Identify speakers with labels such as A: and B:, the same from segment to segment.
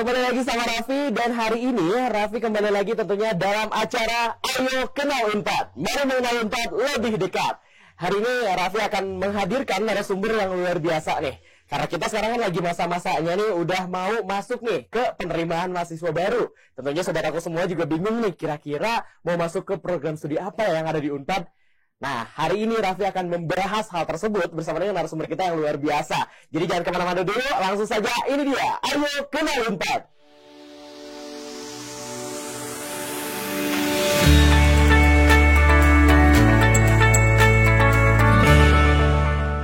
A: kembali lagi sama Raffi. Dan hari ini Raffi kembali lagi tentunya dalam acara Ayo Kenal Unpad, mari mengenal Unpad lebih dekat. Hari ini Raffi akan menghadirkan narasumber yang luar biasa nih. Karena kita sekarang kan lagi masa-masanya nih, udah mau masuk nih ke penerimaan mahasiswa baru. Tentunya sobat aku semua juga bingung nih, kira-kira mau masuk ke program studi apa yang ada di Unpad. Nah, hari ini Raffi akan membahas hal tersebut bersama dengan narasumber kita yang luar biasa. Jadi jangan kemana-mana dulu, langsung saja ini dia, Ayo Kenal Unpad.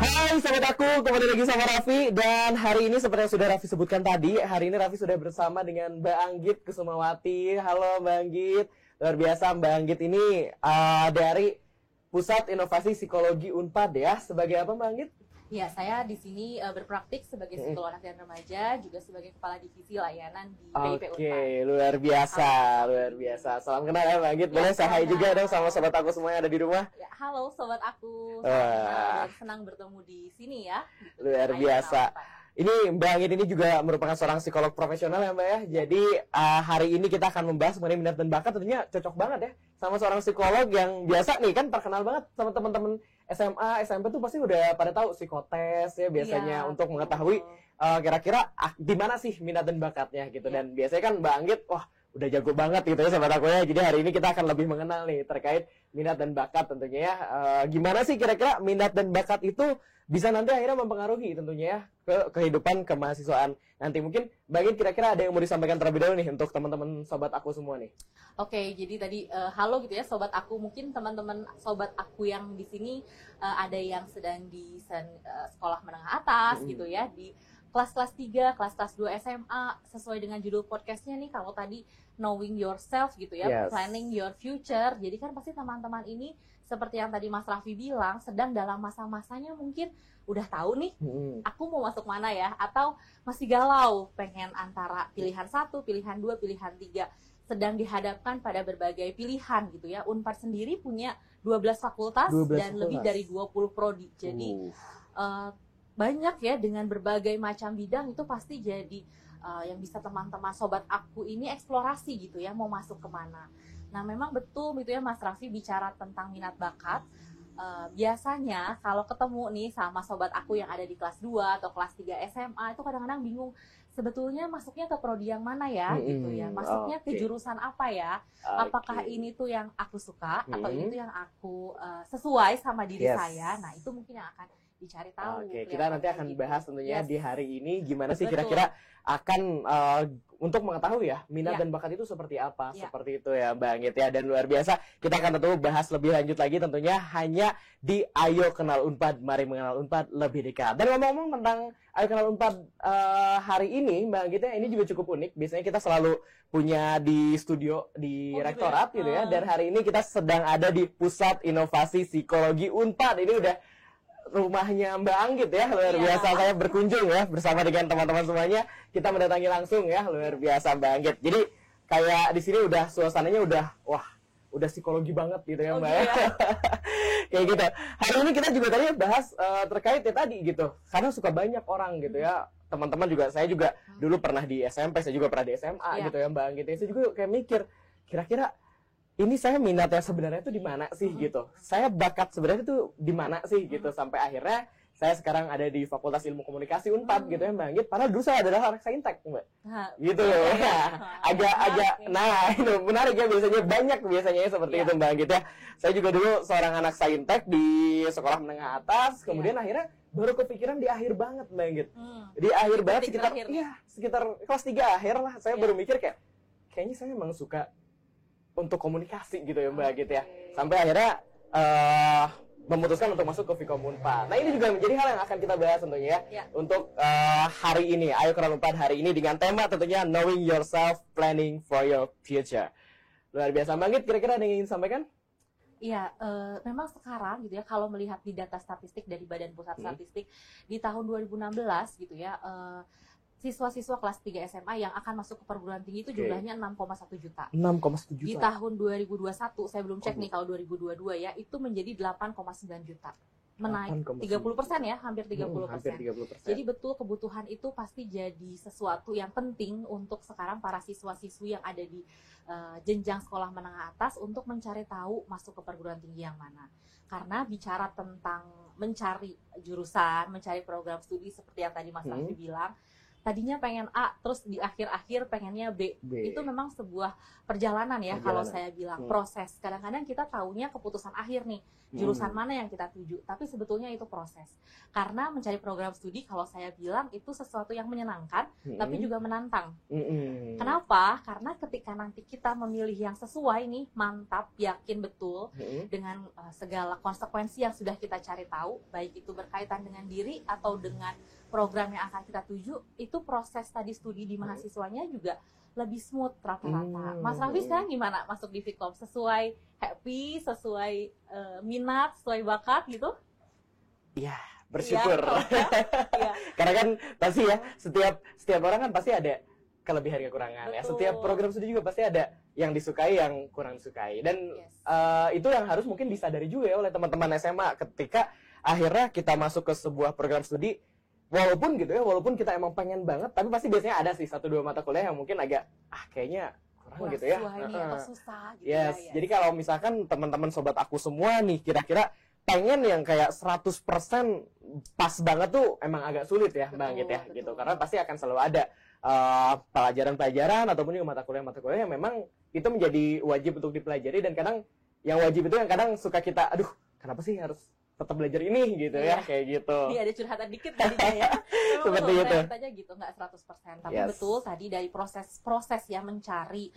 A: Hai sobat aku, kembali lagi sama Raffi. Dan hari ini seperti yang sudah Raffi sebutkan tadi, hari ini Raffi sudah bersama dengan Mbak Anggit Kusumawati. Halo Mbak Anggit, luar biasa Mbak Anggit ini dari Pusat Inovasi Psikologi Unpad ya. Sebagai apa Mbak Anggit?
B: Ya, saya di sini berpraktik sebagai psikolog anak dan remaja, juga sebagai kepala divisi layanan di PIP Unpad.
A: Oke, luar biasa, luar biasa. Salam kenal ya Mbak Anggit. Boleh saya hai juga dong sama sobat aku semua yang ada di rumah.
B: Ya, halo sobat aku, dan senang bertemu di sini ya.
A: Luar biasa. Ini Mbak Anggit ini juga merupakan seorang psikolog profesional ya Mbak ya. Jadi hari ini kita akan membahas mengenai minat dan bakat. Tentunya cocok banget ya sama seorang psikolog yang biasa nih, kan terkenal banget sama teman-teman SMA, SMP tuh pasti udah pada tahu psikotes ya biasanya, untuk mengetahui kira-kira di mana sih minat dan bakatnya gitu. Dan biasanya kan Mbak Anggit, wah udah jago banget gitu ya sobat aku ya. Jadi hari ini kita akan lebih mengenal nih terkait minat dan bakat tentunya ya. Gimana sih kira-kira minat dan bakat itu bisa nanti akhirnya mempengaruhi tentunya ya ke kehidupan kemahasiswaan nanti. Mungkin Mbak Anggit kira-kira ada yang mau disampaikan terlebih dahulu nih untuk teman-teman sobat aku semua nih.
B: Oke, jadi tadi halo gitu ya sobat aku. Mungkin teman-teman sobat aku yang di sini ada yang sedang di sekolah menengah atas gitu ya, di kelas-kelas 3, kelas-kelas 2 SMA, sesuai dengan judul podcastnya nih, kalau tadi knowing yourself gitu ya, planning your future. Jadi kan pasti teman-teman ini seperti yang tadi Mas Raffi bilang, sedang dalam masa-masanya mungkin udah tahu nih, aku mau masuk mana ya, atau masih galau, pengen antara pilihan 1, pilihan 2, pilihan 3, sedang dihadapkan pada berbagai pilihan gitu ya. Unpad sendiri punya 12 fakultas dan lebih dari 20 prodi. Jadi banyak ya, dengan berbagai macam bidang. Itu pasti jadi yang bisa teman-teman sobat aku ini eksplorasi gitu ya, mau masuk kemana. Nah memang betul gitu ya Mas Raffi bicara tentang minat bakat. Biasanya kalau ketemu nih sama sobat aku yang ada di kelas 2 atau kelas 3 SMA, itu kadang-kadang bingung sebetulnya masuknya ke prodi yang mana ya gitu ya, masuknya ke jurusan apa ya, apakah ini tuh yang aku suka atau ini tuh yang aku sesuai sama diri saya. Nah itu mungkin yang akan dicari tahu.
A: Oke, kita nanti akan bahas tentunya di hari ini gimana sih kira-kira akan untuk mengetahui ya minat dan bakat itu seperti apa, seperti itu ya Mbak Anggit ya. Dan luar biasa, kita akan tentu bahas lebih lanjut lagi tentunya hanya di Ayo Kenal Unpad, mari mengenal Unpad lebih dekat. Dan ngomong-ngomong tentang Ayo Kenal Unpad hari ini Mbak Anggit ya, ini juga cukup unik. Biasanya kita selalu punya di studio di rektorat gitu ya. Dan hari ini kita sedang ada di Pusat Inovasi Psikologi Unpad. Ini udah rumahnya Mbak Anggit ya, luar biasa. Saya berkunjung ya bersama dengan teman-teman semuanya, kita mendatangi langsung ya, luar biasa Mbak Anggit. Jadi kayak di sini udah suasananya udah psikologi banget gitu ya Mbak ya. Kayak gitu. Hari ini kita juga tadi bahas terkait ya tadi gitu, karena suka banyak orang gitu ya, teman-teman juga, saya juga dulu pernah di SMP, saya juga pernah di SMA gitu ya Mbak Anggit. Saya juga kayak mikir, kira-kira ini saya minatnya sebenarnya itu di mana sih gitu. Saya bakat sebenarnya itu di mana sih gitu. Sampai akhirnya saya sekarang ada di Fakultas Ilmu Komunikasi Unpad gitu ya Mbak Anggit. Padahal dulu saya adalah anak saintek Mbak. Gitu loh. Agak nah itu menarik ya, biasanya seperti itu Mbak Anggit ya. Saya juga dulu seorang anak saintek di sekolah menengah atas. Kemudian akhirnya baru kepikiran di akhir banget Mbak Anggit. Di akhir banget sekitar kelas 3 akhir lah, saya baru mikir kayaknya saya memang suka untuk komunikasi gitu ya Mbak gitu ya. Sampai akhirnya memutuskan untuk masuk ke Vkom Unpad. Nah ini juga menjadi hal yang akan kita bahas tentunya ya. Untuk hari ini, Ayo Kenal Unpad hari ini dengan tema tentunya Knowing Yourself, Planning for Your Future. Luar biasa Mbak Anggit, kira-kira ada yang ingin sampaikan?
B: Iya, memang sekarang gitu ya, kalau melihat di data statistik dari Badan Pusat Statistik di tahun 2016 gitu ya, siswa-siswa kelas 3 SMA yang akan masuk ke perguruan tinggi itu jumlahnya 6,1 juta.
A: 6,1 juta.
B: Di tahun 2021, saya belum cek nih kalau 2022 ya, itu menjadi 8,9 juta. menaik 30% ya, hampir 30%.
A: Hampir 30%.
B: Jadi betul kebutuhan itu pasti jadi sesuatu yang penting untuk sekarang para siswa-siswi yang ada di jenjang sekolah menengah atas untuk mencari tahu masuk ke perguruan tinggi yang mana. Karena bicara tentang mencari jurusan, mencari program studi seperti yang tadi Mas Raffi bilang, tadinya pengen A, terus di akhir-akhir pengennya B. Itu memang sebuah perjalanan ya, kalau saya bilang proses. Kadang-kadang kita taunya keputusan akhir nih, jurusan mana yang kita tuju, tapi sebetulnya itu proses. Karena mencari program studi, kalau saya bilang itu sesuatu yang menyenangkan, tapi juga menantang. Kenapa? Karena ketika nanti kita memilih yang sesuai nih, mantap, yakin betul, dengan segala konsekuensi yang sudah kita cari tahu, baik itu berkaitan dengan diri atau dengan program yang akan kita tuju, itu proses tadi studi di mahasiswanya juga lebih smooth rata-rata. Mas Raffi sekarang gimana masuk di Vkom? Sesuai happy, sesuai minat, sesuai bakat gitu?
A: Iya, bersyukur.
B: Ya.
A: Karena kan pasti ya, setiap orang kan pasti ada kelebihan kekurangan ya. Setiap program studi juga pasti ada yang disukai, yang kurang disukai. Dan itu yang harus mungkin disadari juga ya oleh teman-teman SMA ketika akhirnya kita masuk ke sebuah program studi. Walaupun gitu ya, walaupun kita emang pengen banget, tapi pasti biasanya ada sih 1-2 mata kuliah yang mungkin agak kayaknya kurang gitu ya.
B: Atau susah gitu
A: ya. Jadi kalau misalkan teman-teman sobat aku semua nih kira-kira pengen yang kayak 100% pas banget tuh emang agak sulit ya, Bang gitu ya. Gitu. Karena pasti akan selalu ada pelajaran-pelajaran ataupun juga mata kuliah yang memang itu menjadi wajib untuk dipelajari, dan kadang yang wajib itu yang kadang suka kita, aduh, kenapa sih harus tetap belajar ini gitu ya, kayak gitu.
B: Iya, ada curhatan dikit tadinya ya.
A: Seperti itu.
B: Kitanya gitu, nggak 100%. Tapi betul tadi dari proses yang mencari,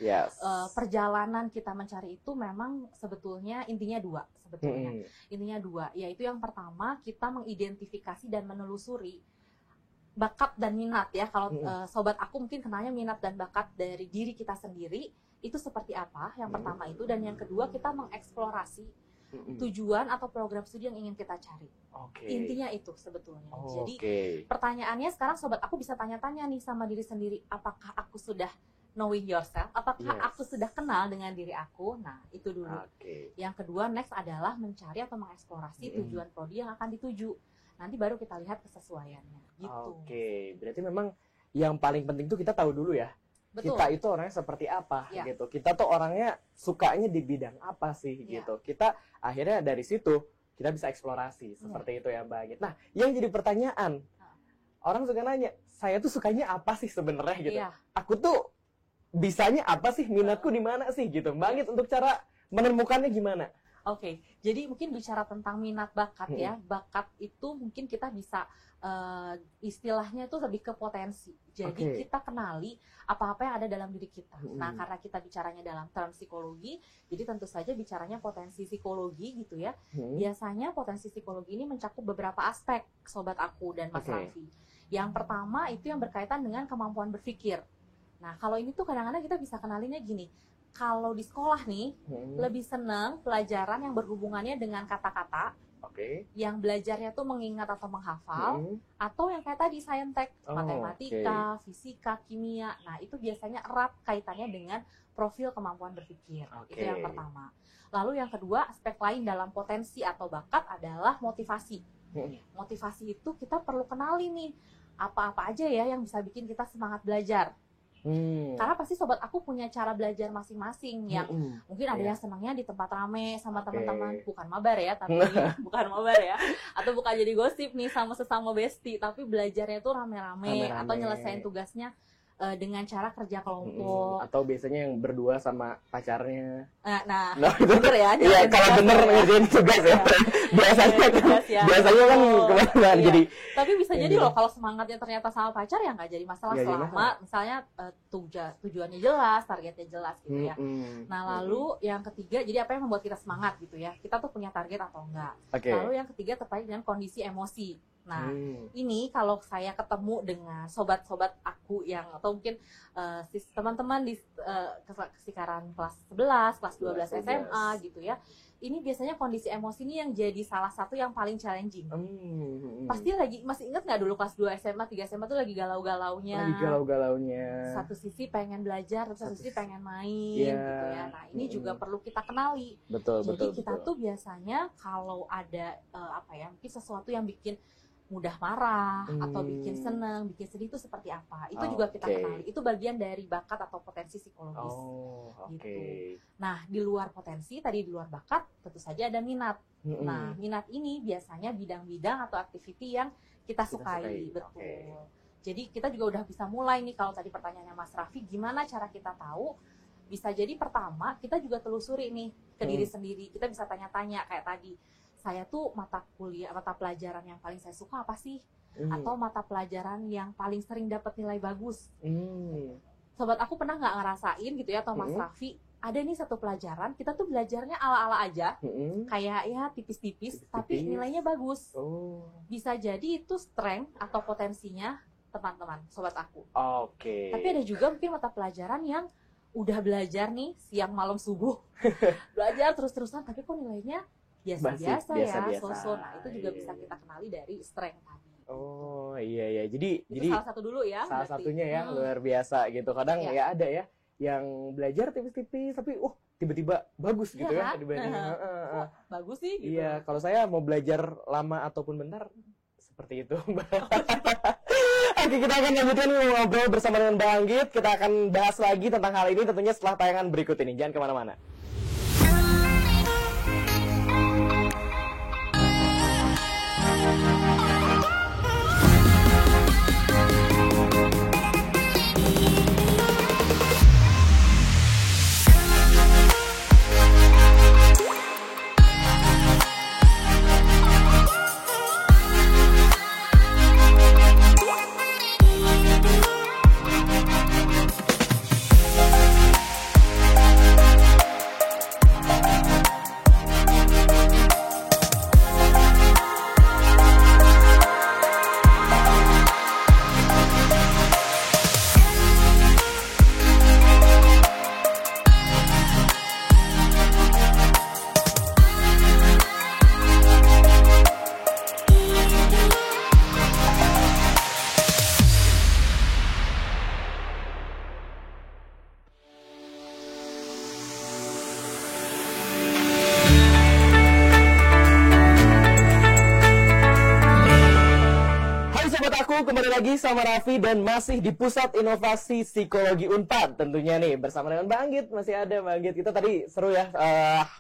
B: perjalanan kita mencari itu memang sebetulnya intinya 2 sebetulnya. Intinya 2, yaitu yang pertama kita mengidentifikasi dan menelusuri bakat dan minat ya. Kalau sobat aku mungkin kenanya minat dan bakat dari diri kita sendiri itu seperti apa, yang pertama itu. Dan yang kedua kita mengeksplorasi tujuan atau program studi yang ingin kita cari. Intinya itu sebetulnya. Jadi pertanyaannya sekarang sobat aku bisa tanya-tanya nih sama diri sendiri, apakah aku sudah knowing yourself? Apakah aku sudah kenal dengan diri aku? Nah, itu dulu. Yang kedua next adalah mencari atau mengeksplorasi tujuan prodi yang akan dituju. Nanti baru kita lihat kesesuaiannya. Gitu.
A: Berarti memang yang paling penting tuh kita tahu dulu ya. Betul. Kita itu orangnya seperti apa gitu. Kita tuh orangnya sukanya di bidang apa sih gitu. Kita akhirnya dari situ kita bisa eksplorasi seperti itu ya, Mbak. Nah, yang jadi pertanyaan, orang suka nanya, saya tuh sukanya apa sih sebenarnya gitu. Aku tuh bisanya apa sih, minatku di mana sih gitu. Mbak, untuk cara menemukannya gimana?
B: Jadi mungkin bicara tentang minat bakat ya, bakat itu mungkin kita bisa istilahnya itu lebih ke potensi. Jadi kita kenali apa-apa yang ada dalam diri kita. Nah, karena kita bicaranya dalam term psikologi, jadi tentu saja bicaranya potensi psikologi gitu ya. Biasanya potensi psikologi ini mencakup beberapa aspek, sobat aku dan Mas Raffi. Yang pertama itu yang berkaitan dengan kemampuan berpikir. Nah, kalau ini tuh kadang-kadang kita bisa kenalinnya gini. Kalau di sekolah nih, lebih senang pelajaran yang berhubungannya dengan kata-kata, yang belajarnya tuh mengingat atau menghafal, atau yang kayak tadi saintek, matematika, fisika, kimia. Nah, itu biasanya erat kaitannya dengan profil kemampuan berpikir. Itu yang pertama. Lalu yang kedua, aspek lain dalam potensi atau bakat adalah motivasi. Motivasi itu kita perlu kenali nih, apa-apa aja ya yang bisa bikin kita semangat belajar. Karena pasti sobat aku punya cara belajar masing-masing yang mungkin ada yang senangnya di tempat rame sama teman-teman, bukan mabar ya, tapi bukan mabar ya, atau bukan jadi gosip nih sama sesama bestie, tapi belajarnya tuh rame-rame atau nyelesain tugasnya dengan cara kerja kelompok,
A: atau biasanya yang berdua sama pacarnya.
B: Nah bener ya.
A: Iya, kalau bener ngerjain tugas ya. Biasanya kan kemana-mana. Jadi
B: tapi bisa jadi loh kalau semangatnya ternyata sama pacar ya nggak jadi masalah selama misalnya tujuannya jelas, targetnya jelas gitu ya. Nah, lalu yang ketiga, jadi apa yang membuat kita semangat gitu ya, kita tuh punya target atau enggak. Lalu yang ketiga terkait dengan kondisi emosi. Nah, ini kalau saya ketemu dengan sobat-sobat aku yang atau mungkin teman-teman di sekitaran kelas 11, kelas 12 SMA gitu ya, ini biasanya kondisi emosi ini yang jadi salah satu yang paling challenging. Pasti lagi, masih ingat nggak dulu kelas 2 SMA, 3 SMA tuh lagi galau-galaunya. Satu sisi pengen belajar, satu sisi pengen main gitu ya. Nah ini juga perlu kita kenali. Jadi kita tuh biasanya kalau ada mungkin sesuatu yang bikin mudah marah atau bikin seneng, bikin sedih itu seperti apa? Itu juga kita kenali. Itu bagian dari bakat atau potensi psikologis. Gitu. Nah, di luar potensi, tadi di luar bakat, tentu saja ada minat. Nah, minat ini biasanya bidang-bidang atau activity yang kita sukai. Betul. Jadi kita juga udah bisa mulai nih, kalau tadi pertanyaannya Mas Raffi, gimana cara kita tahu? Bisa jadi pertama, kita juga telusuri nih ke diri sendiri. Kita bisa tanya-tanya kayak tadi. Saya tuh mata pelajaran yang paling saya suka apa sih? Atau mata pelajaran yang paling sering dapat nilai bagus. Sobat aku pernah nggak ngerasain gitu ya, atau Mas Raffi, ada nih satu pelajaran, kita tuh belajarnya ala-ala aja, kayak ya tipis-tipis, tapi nilainya bagus. Bisa jadi itu strength atau potensinya teman-teman, sobat aku. Tapi ada juga mungkin mata pelajaran yang udah belajar nih siang malam subuh, belajar terus-terusan, tapi kok nilainya biasa-biasa ya, so-so. Nah, itu juga bisa kita kenali dari strength tadi.
A: Iya. Jadi
B: salah satu dulu ya.
A: Salah satunya ya, luar biasa gitu. Kadang ya ada ya yang belajar tipis-tipis tapi tiba-tiba bagus gitu ya dibanding.
B: Bagus sih gitu.
A: Iya, kalau saya mau belajar lama ataupun bentar seperti itu. Oke, kita akan lanjutkan ngobrol bersama dengan Bang Anggit. Kita akan bahas lagi tentang hal ini tentunya setelah tayangan berikut ini. Jangan kemana-mana. Kembali lagi sama Raffi dan masih di Pusat Inovasi Psikologi Unpad tentunya nih bersama dengan Bang Anggit. Masih ada Bang Anggit, kita tadi seru ya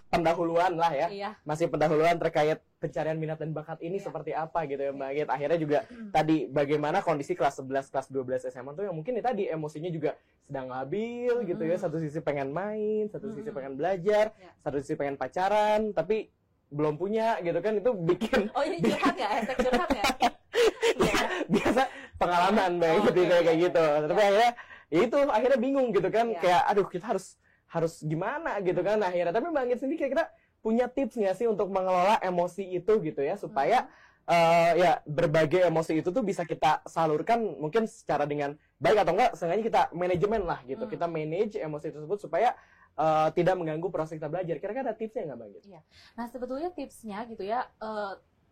A: pendahuluan lah ya, masih pendahuluan terkait pencarian minat dan bakat ini seperti apa gitu ya Bang Anggit. Akhirnya juga tadi bagaimana kondisi kelas 11, kelas 12 SMA tuh yang mungkin ya tadi emosinya juga sedang labil gitu ya, satu sisi pengen main, satu sisi pengen belajar, satu sisi pengen pacaran tapi belum punya gitu kan, itu bikin
B: ini curhat ya, hashtag curhat ya.
A: Biasa pengalaman kayak gitu. Tapi akhirnya bingung gitu kan, kayak aduh kita harus gimana gitu kan akhirnya. Tapi Mbak Anggit sendiri kira-kira punya tips nggak sih untuk mengelola emosi itu gitu ya, supaya ya berbagai emosi itu tuh bisa kita salurkan mungkin secara dengan baik atau enggak, seenggaknya kita manajemen lah gitu. Kita manage emosi tersebut supaya tidak mengganggu proses kita belajar. Kira-kira ada tipsnya nggak Mbak Anggit?
B: Nah sebetulnya tipsnya gitu ya,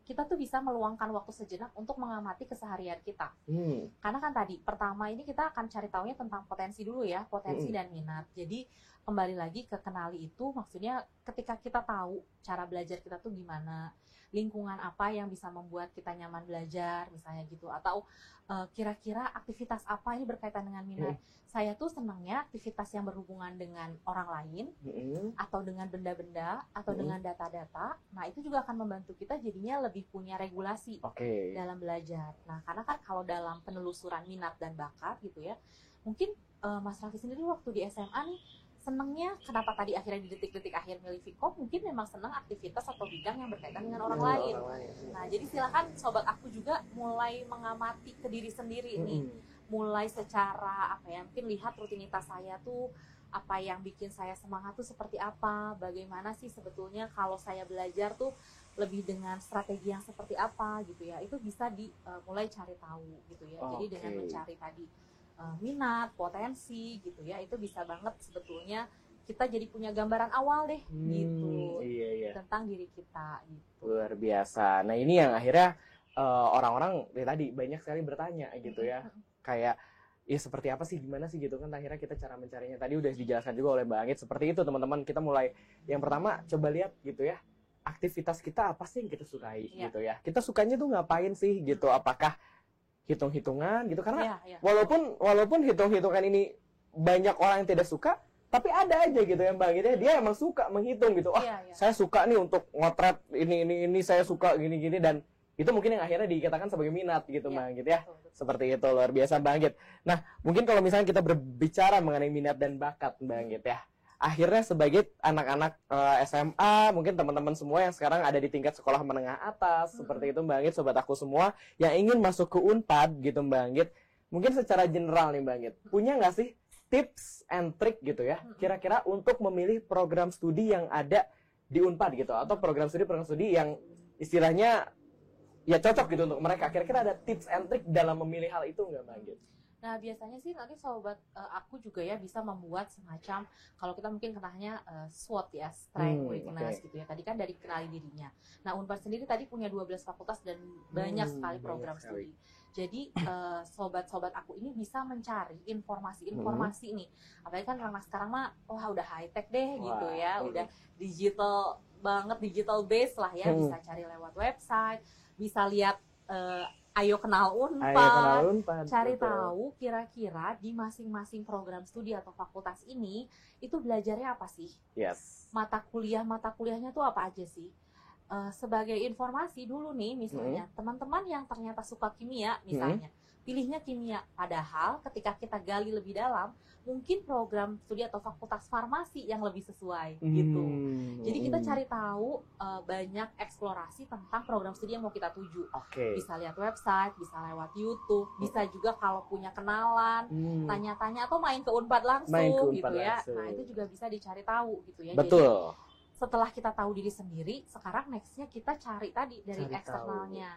B: kita tuh bisa meluangkan waktu sejenak untuk mengamati keseharian kita. Karena kan tadi, pertama ini kita akan cari taunya tentang potensi dulu ya, potensi dan minat. Jadi kembali lagi ke kenali itu, maksudnya ketika kita tahu cara belajar kita tuh gimana, lingkungan apa yang bisa membuat kita nyaman belajar, misalnya gitu. Atau kira-kira aktivitas apa ini berkaitan dengan minat. Saya tuh senangnya aktivitas yang berhubungan dengan orang lain, atau dengan benda-benda, atau dengan data-data. Nah, itu juga akan membantu kita jadinya lebih punya regulasi dalam belajar. Nah, karena kan kalau dalam penelusuran minat dan bakat gitu ya, mungkin Mas Raffi sendiri waktu di SMA nih, senengnya kenapa tadi akhirnya di detik-detik akhir milih Vkom, mungkin memang senang aktivitas atau bidang yang berkaitan dengan orang lain. Nah, jadi silakan sobat aku juga mulai mengamati ke diri sendiri nih. Mulai secara mungkin lihat rutinitas saya tuh, apa yang bikin saya semangat tuh seperti apa, bagaimana sih sebetulnya kalau saya belajar tuh lebih dengan strategi yang seperti apa gitu ya. Itu bisa mulai cari tahu gitu ya. Jadi dengan mencari tadi minat, potensi gitu ya, itu bisa banget sebetulnya kita jadi punya gambaran awal deh gitu.
A: Iya.
B: tentang diri kita gitu.
A: Luar biasa. Nah ini yang akhirnya orang-orang tadi banyak sekali bertanya gitu ya, kayak ya seperti apa sih, gimana sih gitu kan. Akhirnya kita cara mencarinya tadi udah dijelaskan juga oleh Mbak Anggit. Seperti itu teman-teman, kita mulai yang pertama coba lihat gitu ya, aktivitas kita apa sih yang kita sukai gitu ya. Kita sukanya tuh ngapain sih gitu, apakah hitung-hitungan gitu, karena walaupun hitung-hitungan ini banyak orang yang tidak suka, tapi ada aja gitu ya Mbak Anggit ya, dia emang suka menghitung gitu. Saya suka nih untuk ngotret ini saya suka gini-gini, dan itu mungkin yang akhirnya dikatakan sebagai minat gitu Mbak Anggit ya. Seperti itu, luar biasa Mbak Anggit. Nah, mungkin kalau misalnya kita berbicara mengenai minat dan bakat Mbak Anggit ya, akhirnya sebagai anak-anak SMA, mungkin teman-teman semua yang sekarang ada di tingkat sekolah menengah atas, seperti itu Mbak Anggit, sobat aku semua yang ingin masuk ke Unpad gitu Mbak Anggit, mungkin secara general nih Mbak Anggit, punya nggak sih tips and trick gitu ya, kira-kira untuk memilih program studi yang ada di Unpad gitu, atau program studi yang istilahnya ya cocok gitu untuk mereka. Kira-kira ada tips and trick dalam memilih hal itu nggak Mbak Anggit?
B: Nah biasanya sih nanti sobat aku juga ya bisa membuat semacam, kalau kita mungkin kenanya SWOT ya, strength, weakness gitu ya. Tadi kan dari kenali dirinya. Nah Unpad sendiri tadi punya 12 fakultas dan banyak sekali program studi. Jadi sobat-sobat aku ini bisa mencari informasi-informasi nih. Apalagi kan karena sekarang mah udah high tech deh gitu ya, udah digital banget, digital base lah ya. Bisa cari lewat website, bisa lihat Ayo Kenal Unpad, cari tahu kira-kira di masing-masing program studi atau fakultas ini itu belajarnya apa sih? Mata kuliahnya tuh apa aja sih? Sebagai informasi dulu nih, misalnya teman-teman yang ternyata suka kimia misalnya, pilihnya kimia, padahal ketika kita gali lebih dalam, mungkin program studi atau fakultas farmasi yang lebih sesuai gitu. Jadi kita cari tahu, banyak eksplorasi tentang program studi yang mau kita tuju. Bisa lihat website, bisa lewat YouTube, bisa juga kalau punya kenalan, tanya-tanya atau main ke Unpad langsung gitu ya. Nah itu juga bisa dicari tahu gitu ya. Jadi setelah kita tahu diri sendiri, sekarang nextnya kita cari tadi dari eksternalnya.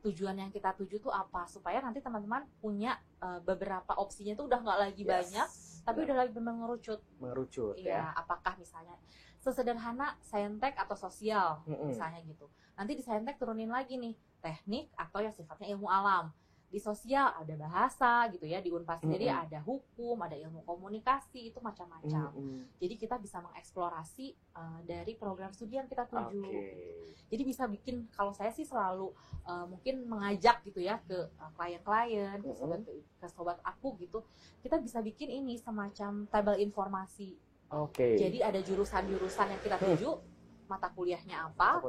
B: Tujuan yang kita tuju tuh apa, supaya nanti teman-teman punya beberapa opsinya tuh udah nggak lagi banyak, tapi udah lagi mengerucut ya. Apakah misalnya sesederhana saintek atau sosial misalnya gitu, nanti di saintek turunin lagi nih teknik atau yang sifatnya ilmu alam. Di sosial ada bahasa gitu ya, di Unpad sendiri ada hukum, ada ilmu komunikasi, itu macam-macam. Jadi kita bisa mengeksplorasi dari program studi yang kita tuju. Jadi bisa bikin, kalau saya sih selalu mungkin mengajak gitu ya ke klien-klien, ke sobat aku gitu, kita bisa bikin ini semacam tabel informasi. Jadi ada jurusan-jurusan yang kita tuju, mata kuliahnya apa,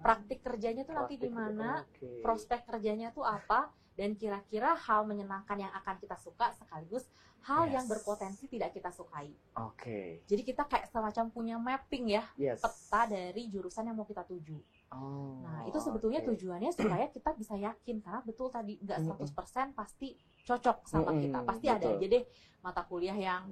B: praktik kerjanya tuh nanti di mana, prospek kerjanya tuh apa, dan kira-kira hal menyenangkan yang akan kita suka sekaligus hal yang berpotensi tidak kita sukai. Jadi kita kayak semacam punya mapping ya, peta dari jurusan yang mau kita tuju. Nah itu sebetulnya tujuannya supaya kita bisa yakin, karena betul tadi nggak 100% pasti cocok sama kita. Pasti ada aja deh mata kuliah yang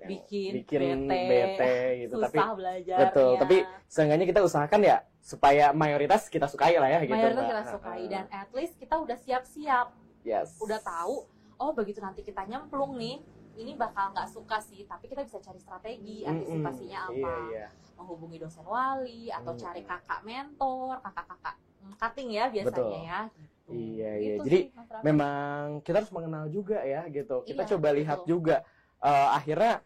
B: bikin bete gitu, susah belajarnya.
A: Tapi seenggaknya kita usahakan ya supaya mayoritas kita sukai lah ya gitu.
B: Mayoritas kita sukai, dan at least kita udah siap-siap. Udah tahu, begitu nanti kita nyemplung nih, ini bakal nggak suka sih, tapi kita bisa cari strategi, antisipasinya apa. Menghubungi dosen wali, atau cari kakak mentor, kakak-kakak cutting ya biasanya ya. Gitu.
A: Jadi memang kita harus mengenal juga ya gitu. Kita coba lihat juga akhirnya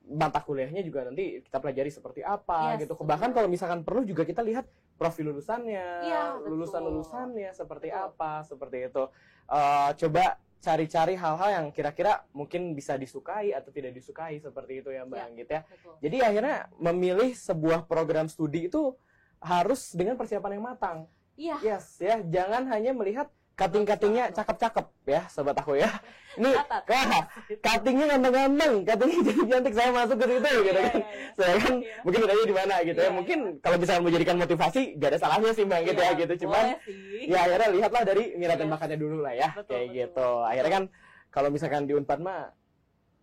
A: mata kuliahnya juga nanti kita pelajari seperti apa gitu. Bahkan kalau misalkan perlu juga kita lihat profil lulusannya, lulusan-lulusannya seperti apa, seperti itu. Coba cari-cari hal-hal yang kira-kira mungkin bisa disukai atau tidak disukai, seperti itu ya Mbak Anggit ya. Jadi akhirnya memilih sebuah program studi itu harus dengan persiapan yang matang. Jangan hanya melihat cutting-cuttingnya cakep-cakep ya sobat aku ya. Ini cuttingnya ganteng-ganteng, cuttingnya jadi cantik, saya masuk ke situ gitu kan. Saya kan mungkin bedanya di mana gitu ya. Mungkin kalau misalnya menjadikan motivasi gak ada salahnya sih Mbak gitu ya gitu. Cuman ya akhirnya lihatlah dari minat dan bakatnya dulu lah ya. Kayak gitu. Akhirnya kan kalau misalkan di Unpad mah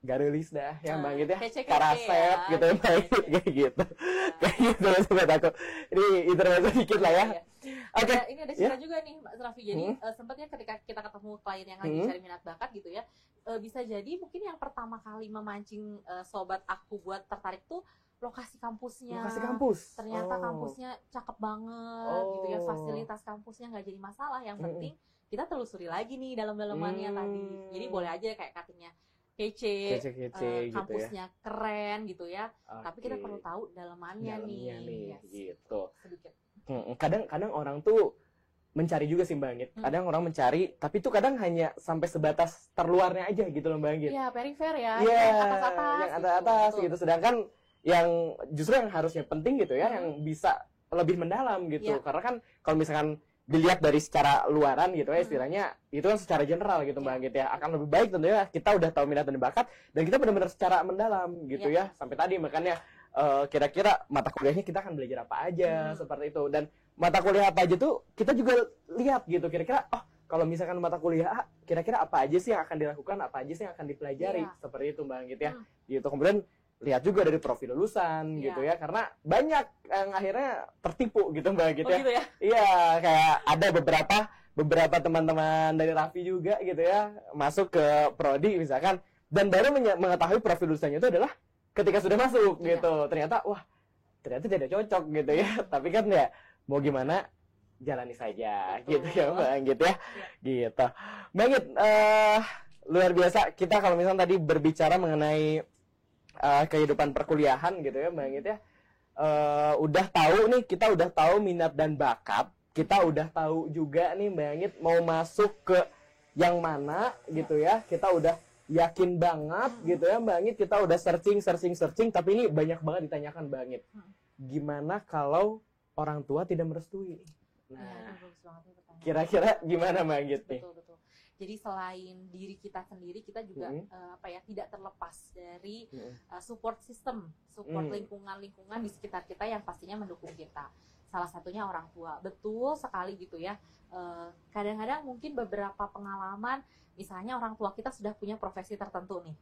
A: garulis dah yang Mbak gitu ya, karasep gitu ya Mbak kayak gitu. Kayak gitu sobat aku. Ini intermezzo dikit lah ya.
B: Ini ada cerita juga nih Mbak Raffi. Jadi sempatnya ketika kita ketemu klien yang lagi cari minat bakat gitu ya, bisa jadi mungkin yang pertama kali memancing sobat aku buat tertarik tuh lokasi kampusnya.
A: Lokasi kampus.
B: Ternyata kampusnya cakep banget gitu ya, fasilitas kampusnya nggak jadi masalah. Yang penting kita telusuri lagi nih dalam-dalamannya tadi. Jadi boleh aja kayak katanya kece, kampusnya gitu ya, keren gitu ya. Tapi kita perlu tahu dalamannya nih.
A: Yes, gitu.
B: Sedikit.
A: Kadang orang tuh mencari juga sih Mbak Anggit. Kadang orang mencari, tapi tuh kadang hanya sampai sebatas terluarnya aja gitu loh Mbak Anggit.
B: Iya, perifer ya,
A: yang
B: atas-atas.
A: Yang atas gitu. Sedangkan yang justru yang harusnya penting gitu ya, yang bisa lebih mendalam gitu. Karena kan kalau misalkan dilihat dari secara luaran gitu ya, istilahnya itu kan secara general gitu Mbak Anggit ya, akan lebih baik tentunya kita udah tahu minat dan bakat dan kita benar-benar secara mendalam gitu ya. Sampai tadi makanya kira-kira mata kuliahnya kita akan belajar apa aja seperti itu, dan mata kuliah apa aja tuh kita juga lihat gitu, kira-kira kalau misalkan mata kuliah A, kira-kira apa aja sih yang akan dilakukan, apa aja sih yang akan dipelajari, seperti itu Mbak Anggit ya. Gitu. Kemudian lihat juga dari profil lulusan gitu ya, karena banyak yang akhirnya tertipu gitu Mbak Anggit ya.
B: Gitu ya?
A: Iya, kayak ada beberapa teman-teman dari Raffi juga gitu ya, masuk ke prodi misalkan, dan baru mengetahui profil lulusannya itu adalah ketika sudah masuk gitu. Ternyata tidak cocok gitu ya. Tapi kan ya mau gimana, jalani saja. Betul. Gitu ya Mbak Anggit ya. Gitu. Mbak Anggit, luar biasa kita kalau misalnya tadi berbicara mengenai kehidupan perkuliahan gitu ya Mbak Anggit ya. Kita udah tahu minat dan bakat. Kita udah tahu juga nih Mbak Anggit mau masuk ke yang mana gitu ya. Kita udah yakin banget gitu ya Mbak Anggit, kita udah searching, tapi ini banyak banget ditanyakan Mbak Anggit. Gimana kalau orang tua tidak merestui? Nah, kira-kira gimana Mbak Anggit nih?
B: Betul. Jadi selain diri kita sendiri, kita juga tidak terlepas dari support system, support lingkungan di sekitar kita yang pastinya mendukung kita. Salah satunya orang tua. Betul sekali gitu ya. Kadang-kadang mungkin beberapa pengalaman, misalnya orang tua kita sudah punya profesi tertentu nih,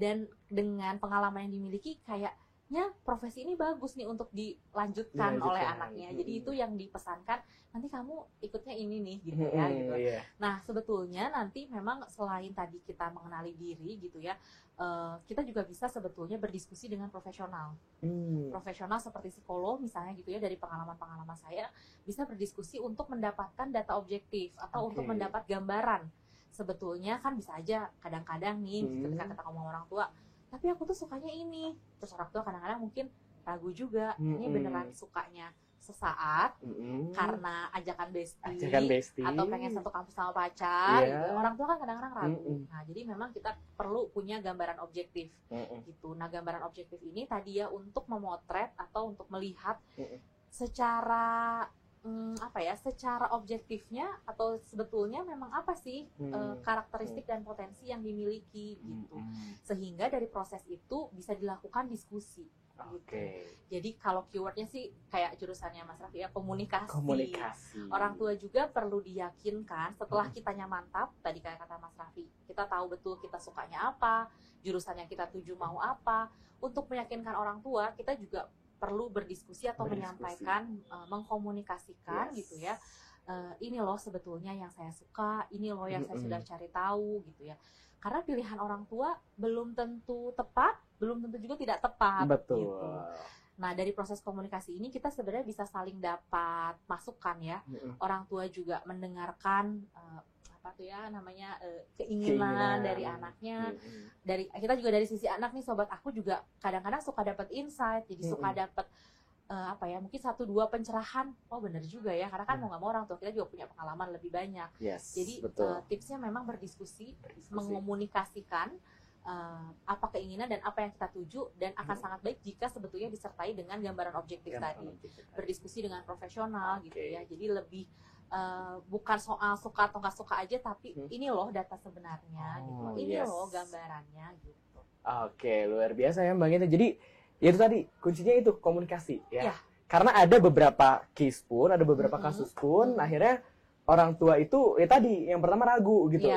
B: dan dengan pengalaman yang dimiliki kayaknya profesi ini bagus nih untuk dilanjutkan oleh anaknya. Jadi itu yang dipesankan, nanti kamu ikutnya ini nih gitu ya gitu. Nah sebetulnya nanti memang selain tadi kita mengenali diri gitu ya, kita juga bisa sebetulnya berdiskusi dengan profesional. Profesional seperti psikolog misalnya gitu ya, dari pengalaman-pengalaman saya bisa berdiskusi untuk mendapatkan data objektif atau untuk mendapat gambaran. Sebetulnya kan bisa aja kadang-kadang nih ketika kita ngomong orang tua, tapi aku tuh sukanya ini. Terus orang tua kadang-kadang mungkin ragu juga, ini beneran sukanya sesaat karena ajakan bestie atau pengen satu kampus sama pacar gitu. Orang tua kan kadang-kadang ragu. Nah jadi memang kita perlu punya gambaran objektif gitu. Nah gambaran objektif ini tadi ya untuk memotret atau untuk melihat secara secara objektifnya atau sebetulnya memang apa sih karakteristik dan potensi yang dimiliki gitu. Sehingga dari proses itu bisa dilakukan diskusi. Gitu. Jadi kalau keywordnya sih kayak jurusannya Mas Raffi ya, komunikasi. Orang tua juga perlu diyakinkan setelah kitanya mantap, tadi kayak kata Mas Raffi, kita tahu betul kita sukanya apa, jurusan yang kita tuju mau apa. Untuk meyakinkan orang tua, kita juga perlu berdiskusi atau menyampaikan, mengkomunikasikan gitu ya. Ini loh sebetulnya yang saya suka, ini loh yang saya sudah cari tahu gitu ya. Karena pilihan orang tua belum tentu tepat, belum tentu juga tidak tepat.
A: Betul.
B: Gitu. Nah dari proses komunikasi ini kita sebenarnya bisa saling dapat masukan ya. Orang tua juga mendengarkan keinginan dari anaknya. Dari kita juga dari sisi anak nih sobat aku juga kadang-kadang suka dapat insight, jadi suka dapat mungkin 1-2 pencerahan. Oh benar juga ya, karena kan mau nggak mau orang tua kita juga punya pengalaman lebih banyak. Jadi tipsnya memang berdiskusi. Mengomunikasikan apa keinginan dan apa yang kita tuju, dan akan sangat baik jika sebetulnya disertai dengan gambaran objektif tadi. Berdiskusi dengan profesional gitu ya. Jadi lebih bukan soal suka atau nggak suka aja, tapi ini loh data sebenarnya gitu. Ini loh gambarannya gitu.
A: Luar biasa ya Mbak Gita. Jadi itu tadi kuncinya itu komunikasi ya. Karena ada beberapa case pun, ada beberapa kasus pun akhirnya orang tua itu ya tadi yang pertama ragu gitu.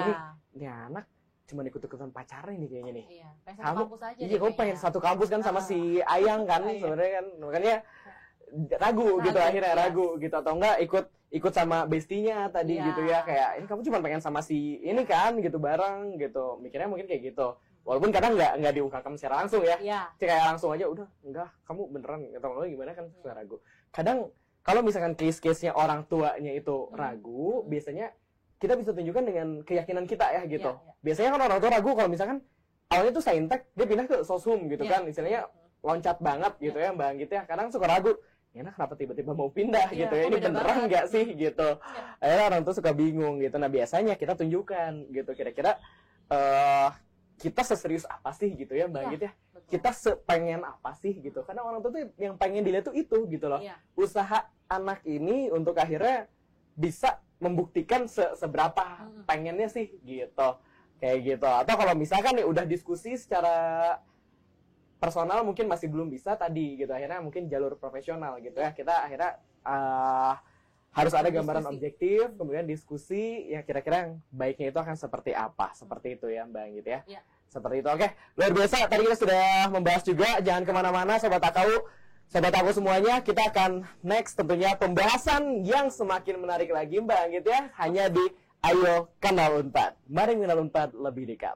A: Ini anak cuma ikut-ikutan pacarnya nih kayaknya nih. Kamu pengen satu kampus kan sama si Ayang kan sebenarnya kan. Makanya ragu gitu akhirnya ragu gitu, atau enggak ikut sama bestinya tadi gitu ya, kayak ini kamu cuma pengen sama si ini kan gitu bareng gitu, mikirnya mungkin kayak gitu. Walaupun kadang nggak diungkapkan secara langsung ya.
B: Iya.
A: Kayak langsung aja udah enggak, kamu beneran atau lo gimana kan suka ragu. Kadang kalau misalkan case-nya orang tuanya itu ragu, biasanya kita bisa tunjukkan dengan keyakinan kita ya gitu. Biasanya kan orang tua ragu kalau misalkan awalnya tuh saintek, dia pindah ke sosum gitu kan, istilahnya loncat banget gitu ya Mbak Anggit ya. Kadang suka ragu, enak kenapa tiba-tiba mau pindah gitu ya, ini beneran nggak sih gitu. Akhirnya orang tuh suka bingung gitu. Nah biasanya kita tunjukkan gitu, kira-kira kita seserius apa sih gitu ya Mbak Anggit ya. Kita sepengen apa sih gitu. Karena orang tua tuh yang pengen dilihat tuh itu gitu loh. Usaha anak ini untuk akhirnya bisa membuktikan seberapa pengennya sih gitu. Kayak gitu. Atau kalau misalkan nih udah diskusi secara personal mungkin masih belum bisa tadi gitu, akhirnya mungkin jalur profesional gitu ya, kita akhirnya harus ada gambaran objektif, kemudian diskusi ya kira-kira yang baiknya itu akan seperti apa, seperti itu ya Mbak Anggit ya. Seperti itu. Oke, luar biasa, tadi kita sudah membahas juga, jangan kemana-mana sobat aku semuanya, kita akan next tentunya pembahasan yang semakin menarik lagi Mbak Anggit ya, hanya di Ayo Kenal Unpad. Mari mengenal Unpad lebih dekat.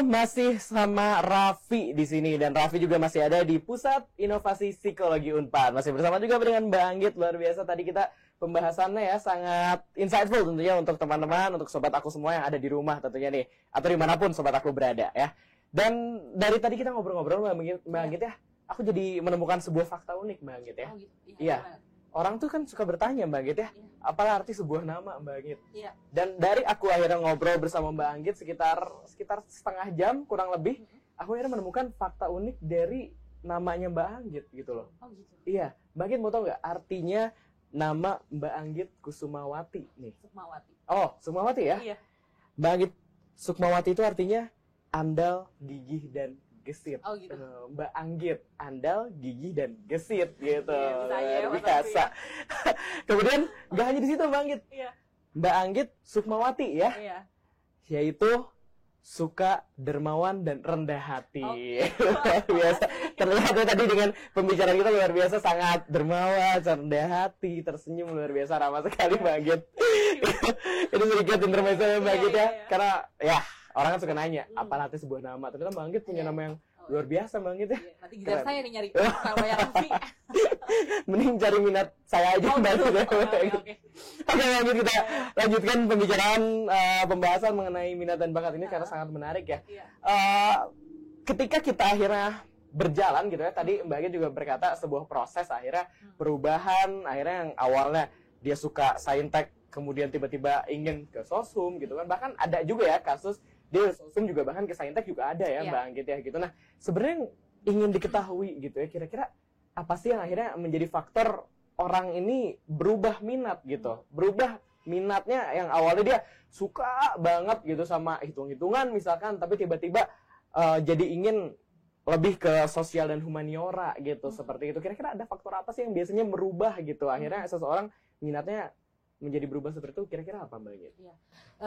A: Masih sama Raffi di sini, dan Raffi juga masih ada di Pusat Inovasi Psikologi Unpad. Masih bersama juga dengan Mbak Anggit. Luar biasa tadi kita pembahasannya ya, sangat insightful tentunya untuk teman-teman, untuk sobat aku semua yang ada di rumah tentunya nih, atau dimanapun sobat aku berada ya. Dan dari tadi kita ngobrol-ngobrol Mbak Anggit ya, aku jadi menemukan sebuah fakta unik Mbak Anggit ya. Iya. Orang tuh kan suka bertanya Mbak Anggit ya, apa arti sebuah nama Mbak Anggit? Iya. Dan dari aku akhirnya ngobrol bersama Mbak Anggit sekitar setengah jam kurang lebih, aku akhirnya menemukan fakta unik dari namanya Mbak Anggit gitu loh. Oh gitu. Iya, Mbak Anggit mau tahu nggak artinya nama Mbak Anggit Kusumawati nih? Kusumawati. Oh, Sukmawati ya?
B: Iya.
A: Mbak Anggit, Sukmawati itu artinya andal, gigih, dan gesit.
B: Oh gitu.
A: Mbak Anggit, andal, gigih, dan gesit gitu.
B: Iya, bisa ya,
A: Luar biasa. Kemudian nggak hanya di situ Mbak Anggit.
B: Iya.
A: Mbak Anggit Sukmawati ya,
B: Iya.
A: yaitu suka, dermawan, dan rendah hati.
B: Oke.
A: Luar biasa. Terlihat ya tadi dengan pembicaraan kita luar biasa, sangat dermawan, rendah hati, tersenyum, luar biasa, ramah sekali Mbak Anggit. Ini sedikit intermezzo ya Mbak Anggit ya, karena ya orang kan suka nanya apa arti sebuah nama. Ternyata Mbak Anggit punya nama yang luar biasa Mbak Anggit ya.
B: Nanti gitar saya nih nyari sama yang sih.
A: Mending cari minat saya aja Mbak Anggit ya. Oke Mbak Anggit, kita lanjutkan pembicaraan pembahasan mengenai minat dan bakat ini karena sangat menarik ya. Ketika kita akhirnya berjalan gitu ya, tadi Mbak Anggit juga berkata sebuah proses akhirnya perubahan, akhirnya yang awalnya dia suka saintek kemudian tiba-tiba ingin ke sosum gitu kan, bahkan ada juga ya kasus dia sosum juga bahkan ke saintek juga ada ya Mbak Anggit ya gitu. Nah sebenarnya ingin diketahui gitu ya, kira-kira apa sih yang akhirnya menjadi faktor orang ini berubah minat gitu, berubah minatnya yang awalnya dia suka banget gitu sama hitung-hitungan misalkan, tapi tiba-tiba jadi ingin lebih ke sosial dan humaniora gitu, seperti itu. Kira-kira ada faktor apa sih yang biasanya merubah gitu akhirnya seseorang minatnya menjadi berubah seperti itu, kira-kira apa Mbak Anggit?
B: Iya.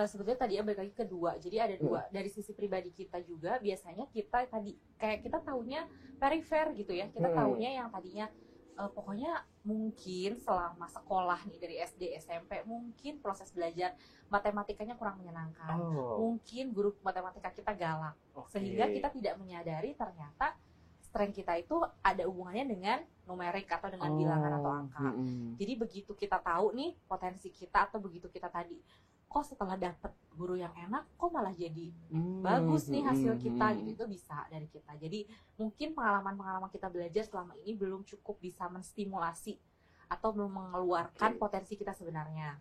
B: Sebetulnya tadi ya balik lagi ke dua. Jadi ada dua. Dari sisi pribadi kita juga biasanya kita tadi kayak kita taunya perifer gitu ya. Kita taunya yang tadinya pokoknya mungkin selama sekolah nih dari SD, SMP mungkin proses belajar matematikanya kurang menyenangkan. Mungkin guru matematika kita galak. Sehingga kita tidak menyadari ternyata strength kita itu ada hubungannya dengan numerik atau dengan bilangan atau angka. Jadi begitu kita tahu nih potensi kita, atau begitu kita tadi, kok setelah dapet guru yang enak, kok malah jadi bagus nih hasil kita, gitu, itu bisa dari kita. Jadi mungkin pengalaman-pengalaman kita belajar selama ini belum cukup bisa menstimulasi atau belum mengeluarkan potensi kita sebenarnya.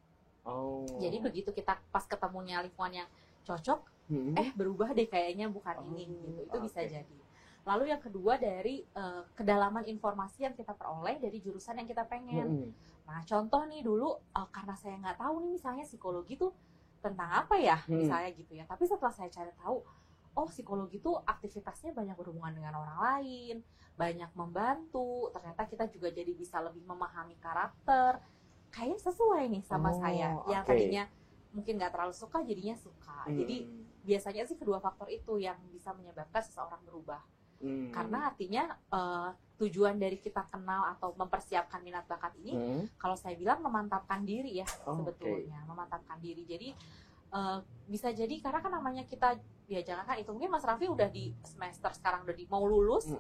B: Jadi begitu kita pas ketemunya lingkungan yang cocok, berubah deh kayaknya bukan ini, gitu. Itu bisa jadi. Lalu yang kedua dari kedalaman informasi yang kita peroleh dari jurusan yang kita pengen. Nah contoh nih dulu karena saya nggak tahu nih misalnya psikologi tuh tentang apa ya misalnya gitu ya. Tapi setelah saya cari tahu, oh psikologi tuh aktivitasnya banyak berhubungan dengan orang lain, banyak membantu. Ternyata kita juga jadi bisa lebih memahami karakter. Kayaknya sesuai nih sama saya. Yang tadinya mungkin nggak terlalu suka jadinya suka. Jadi biasanya sih kedua faktor itu yang bisa menyebabkan seseorang berubah. Karena artinya tujuan dari kita kenal atau mempersiapkan minat bakat ini, kalau saya bilang memantapkan diri ya sebetulnya, memantapkan diri. Jadi bisa jadi karena kan namanya kita ya jangan kan itu mungkin Mas Raffi udah di semester sekarang udah mau lulus,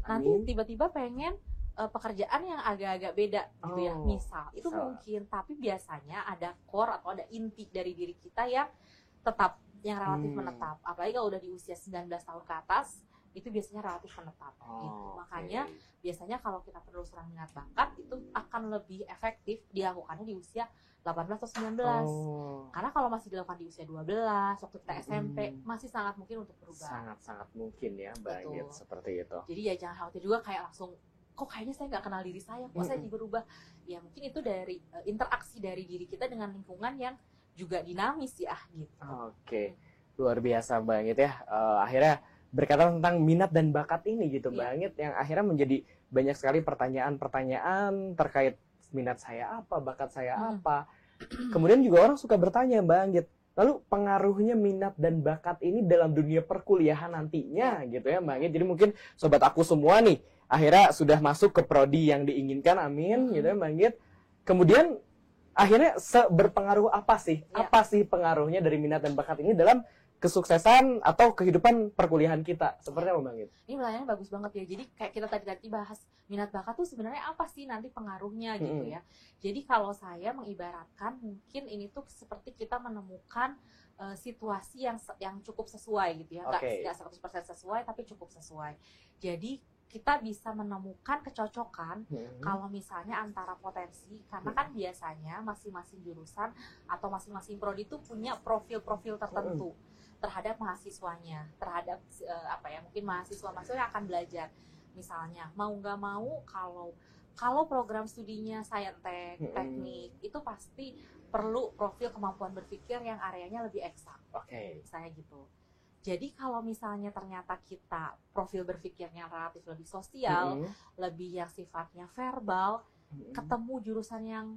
B: nanti tiba-tiba pengen pekerjaan yang agak-agak beda gitu ya, misal itu mungkin, tapi biasanya ada core atau ada inti dari diri kita yang tetap, yang relatif menetap, apalagi kalau udah di usia 19 tahun ke atas itu biasanya relatif menetap gitu. Makanya biasanya kalau kita penelusuran minat bakat itu akan lebih efektif dilakukannya di usia 18 atau 19. Karena kalau masih dilakukan di usia 12 waktu kita SMP masih sangat mungkin untuk berubah.
A: Sangat-sangat mungkin ya Mbak Anggit seperti itu.
B: Jadi ya jangan khawatir juga kayak langsung kok kayaknya saya nggak kenal diri saya, kok saya jadi berubah. Ya mungkin itu dari interaksi dari diri kita dengan lingkungan yang juga dinamis ya gitu.
A: Luar biasa Mbak Anggit ya. Akhirnya berkata tentang minat dan bakat ini gitu Mbak Anggit, yang akhirnya menjadi banyak sekali pertanyaan-pertanyaan terkait minat saya apa, bakat saya apa. Kemudian juga orang suka bertanya Mbak Anggit, lalu pengaruhnya minat dan bakat ini dalam dunia perkuliahan nantinya gitu ya Mbak Anggit. Jadi mungkin sobat aku semua nih akhirnya sudah masuk ke prodi yang diinginkan, amin gitu ya Mbak Anggit. Kemudian akhirnya berpengaruh apa sih? Apa sih pengaruhnya dari minat dan bakat ini dalam kesuksesan atau kehidupan perkuliahan kita? Seperti apa Mbak Anggit? Ini
B: pertanyaannya bagus banget ya. Jadi kayak kita tadi bahas minat bakat tuh sebenarnya apa sih nanti pengaruhnya gitu ya. Jadi kalau saya mengibaratkan mungkin ini tuh seperti kita menemukan situasi yang cukup sesuai gitu ya. Nggak 100% sesuai tapi cukup sesuai. Jadi kita bisa menemukan kecocokan kalau misalnya antara potensi, karena kan biasanya masing-masing jurusan atau masing-masing prodi itu punya profil-profil tertentu terhadap mahasiswanya, terhadap mungkin mahasiswa yang akan belajar. Misalnya mau nggak mau kalau Kalau program studinya saintek, teknik, itu pasti perlu profil kemampuan berpikir yang areanya lebih eksak. Misalnya gitu. Jadi kalau misalnya ternyata kita profil berpikirnya relatif lebih sosial, lebih yang sifatnya verbal, ketemu jurusan yang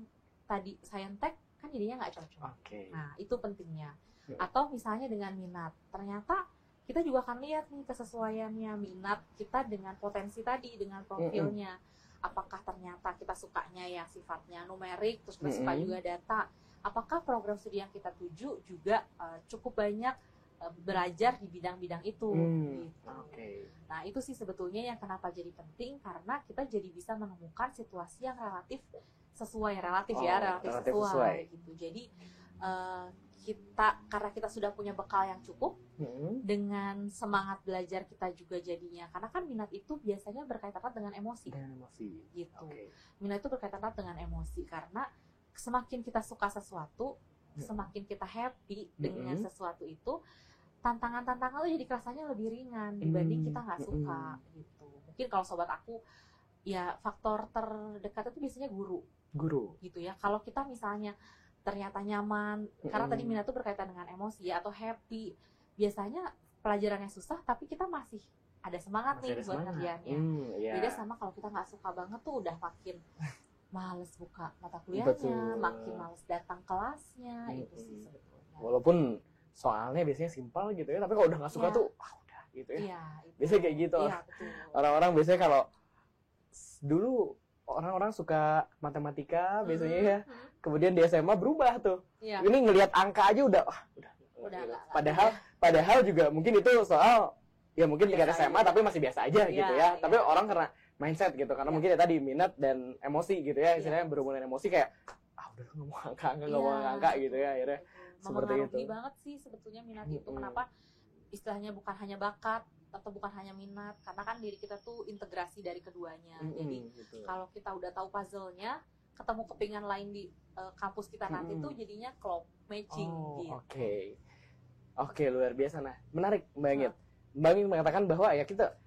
B: tadi saintek, kan jadinya nggak cocok. Nah, itu pentingnya. Atau misalnya dengan minat, ternyata kita juga akan lihat nih kesesuaiannya minat kita dengan potensi tadi, dengan profilnya. Apakah ternyata kita sukanya yang sifatnya numerik, terus kita suka juga data. Apakah program studi yang kita tuju juga cukup banyak belajar di bidang-bidang itu. Gitu. Nah, itu sih sebetulnya yang kenapa jadi penting, karena kita jadi bisa menemukan situasi yang relatif sesuai, relatif sesuai gitu. Jadi karena kita sudah punya bekal yang cukup, dengan semangat belajar kita juga jadinya, karena kan minat itu biasanya berkaitan erat dengan emosi. Gitu. Minat itu berkaitan erat dengan emosi, karena semakin kita suka sesuatu, semakin kita happy dengan sesuatu itu, tantangan-tantangan itu jadi rasanya lebih ringan dibanding kita nggak suka gitu. Mungkin kalau sobat aku, ya faktor terdekat itu biasanya guru gitu ya. Kalau kita misalnya ternyata nyaman, karena tadi minat itu berkaitan dengan emosi ya, atau happy, biasanya pelajarannya susah tapi kita masih ada semangat nih buat ngerjainnya. Beda sama kalau kita nggak suka banget tuh, udah makin males buka mata kuliahnya, makin males datang kelasnya. Itu sih sebetulnya.
A: Walaupun soalnya biasanya simpel gitu ya, tapi kalau udah nggak suka tuh udah gitu ya. Biasanya kayak gitu. Orang-orang biasanya kalau dulu orang-orang suka matematika biasanya ya, kemudian di SMA berubah tuh. Ini ngelihat angka aja udah gitu. Padahal juga mungkin itu soal ya mungkin tingkat SMA tapi masih biasa aja gitu ya. Tapi orang karena mindset gitu, karena mungkin ya tadi minat dan emosi gitu ya, istilahnya berhubungan emosi kayak udah nggak mau angka gitu ya, akhirnya seperti itu.
B: Memengaruhi banget sih sebetulnya minat itu. Kenapa istilahnya bukan hanya bakat atau bukan hanya minat, karena kan diri kita tuh integrasi dari keduanya. Jadi kalau kita udah tahu puzzle-nya, ketemu kepingan lain di kampus kita nanti tuh jadinya klop, matching gitu.
A: Oke, luar biasa. Nah, menarik Mbak Ingrid. Mbak Ingrid mengatakan bahwa ya kita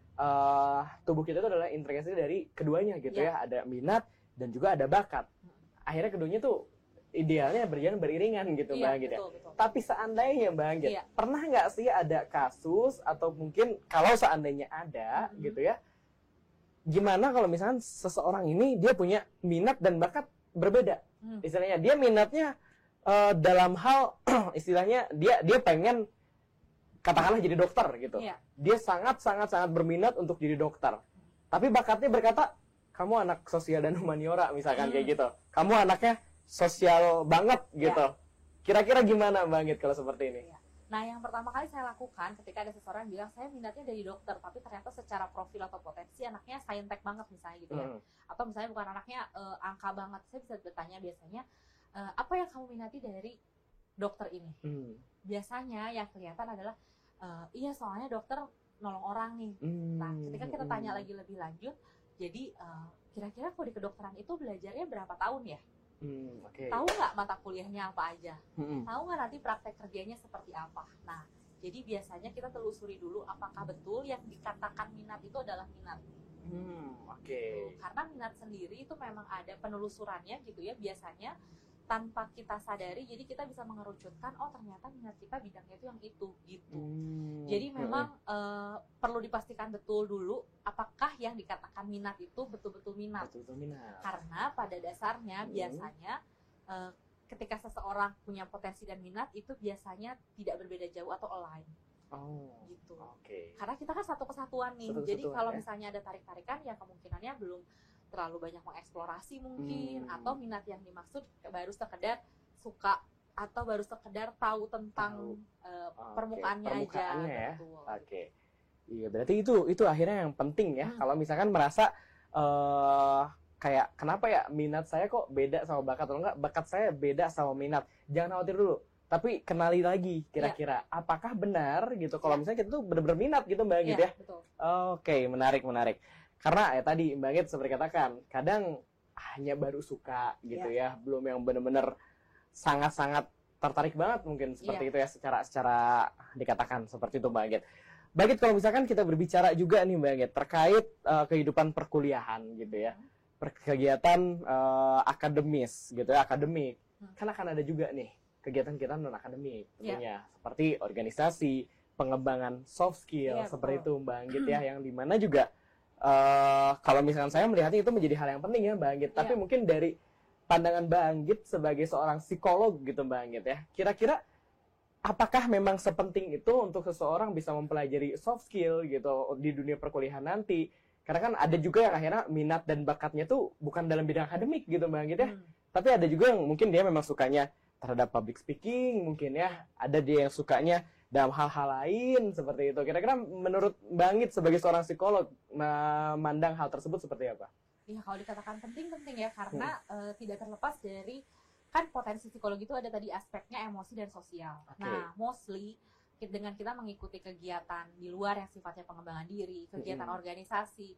A: tubuh kita itu adalah integrasi dari keduanya gitu ya. Ada minat dan juga ada bakat. Akhirnya keduanya tuh idealnya berjalan beriringan gitu Mbak Anggit ya. Tapi seandainya Mbak Anggit, pernah nggak sih ada kasus atau mungkin kalau seandainya ada gitu ya, gimana kalau misalnya seseorang ini dia punya minat dan bakat berbeda? Istilahnya dia minatnya dalam hal istilahnya dia pengen katakanlah jadi dokter gitu. Dia sangat berminat untuk jadi dokter. Tapi bakatnya berkata, kamu anak sosial dan humaniora misalkan kayak gitu. Kamu anaknya sosial banget gitu. Kira-kira gimana Mbak Anggit kalau seperti ini?
B: Nah, yang pertama kali saya lakukan ketika ada seseorang yang bilang saya minatnya dari dokter, tapi ternyata secara profil atau potensi anaknya saintek banget misalnya gitu ya. Atau misalnya bukan anaknya angka banget. Saya bisa bertanya biasanya, apa yang kamu minati dari dokter ini? Biasanya yang kelihatan adalah iya soalnya dokter nolong orang nih. Nah, ketika kita tanya lagi lebih lanjut, jadi kira-kira kalau di kedokteran itu belajarnya berapa tahun ya? Tahu nggak mata kuliahnya apa aja? Tahu nggak nanti praktek kerjanya seperti apa? Nah, jadi biasanya kita telusuri dulu apakah betul yang dikatakan minat itu adalah minat. Karena minat sendiri itu memang ada penelusurannya gitu ya, biasanya tanpa kita sadari, jadi kita bisa mengerucutkan, oh ternyata minat kita bidangnya itu yang itu gitu. Jadi memang perlu dipastikan betul dulu apakah yang dikatakan minat itu betul-betul minat. Karena pada dasarnya biasanya ketika seseorang punya potensi dan minat itu biasanya tidak berbeda jauh atau align. Gitu. Karena kita kan satu kesatuan nih. Jadi kalau misalnya ada tarik-tarikan ya kemungkinannya belum terlalu banyak mengeksplorasi mungkin, atau minat yang dimaksud baru sekedar suka atau baru sekedar tahu tentang permukaannya aja. Iya, berarti itu akhirnya yang penting ya. Kalau misalkan merasa
A: kayak kenapa ya minat saya kok beda sama bakat, atau enggak bakat saya beda sama minat, jangan khawatir dulu, tapi kenali lagi kira-kira apakah benar gitu kalau misalnya kita tuh benar-benar minat gitu Mbak Anggit ya. Oke, menarik. Karena ya tadi Mbak Anggit seperti katakan, kadang hanya baru suka gitu ya, belum yang benar-benar sangat-sangat tertarik banget mungkin seperti itu ya, secara dikatakan seperti itu Mbak Anggit. Mbak Anggit, kalau misalkan kita berbicara juga nih Mbak Anggit terkait kehidupan perkuliahan gitu ya. kegiatan akademis gitu ya, akademik. Kan akan ada juga nih kegiatan kita non akademik tentunya, seperti organisasi, pengembangan soft skill, seperti itu Mbak Anggit ya, yang dimana juga kalau misalkan saya melihatnya itu menjadi hal yang penting ya Mbak Anggit, tapi mungkin dari pandangan Mbak Anggit sebagai seorang psikolog gitu Mbak Anggit ya, kira-kira apakah memang sepenting itu untuk seseorang bisa mempelajari soft skill gitu di dunia perkuliahan nanti? Karena kan ada juga yang akhirnya minat dan bakatnya tuh bukan dalam bidang akademik gitu Mbak Anggit ya, tapi ada juga yang mungkin dia memang sukanya terhadap public speaking, mungkin ya, ada dia yang sukanya dalam hal-hal lain seperti itu. Kira-kira menurut Mbak Anggit sebagai seorang psikolog memandang hal tersebut seperti apa?
B: Iya, kalau dikatakan penting ya, karena tidak terlepas dari, kan potensi psikologi itu ada tadi aspeknya emosi dan sosial. Nah, mostly dengan kita mengikuti kegiatan di luar yang sifatnya pengembangan diri, kegiatan organisasi,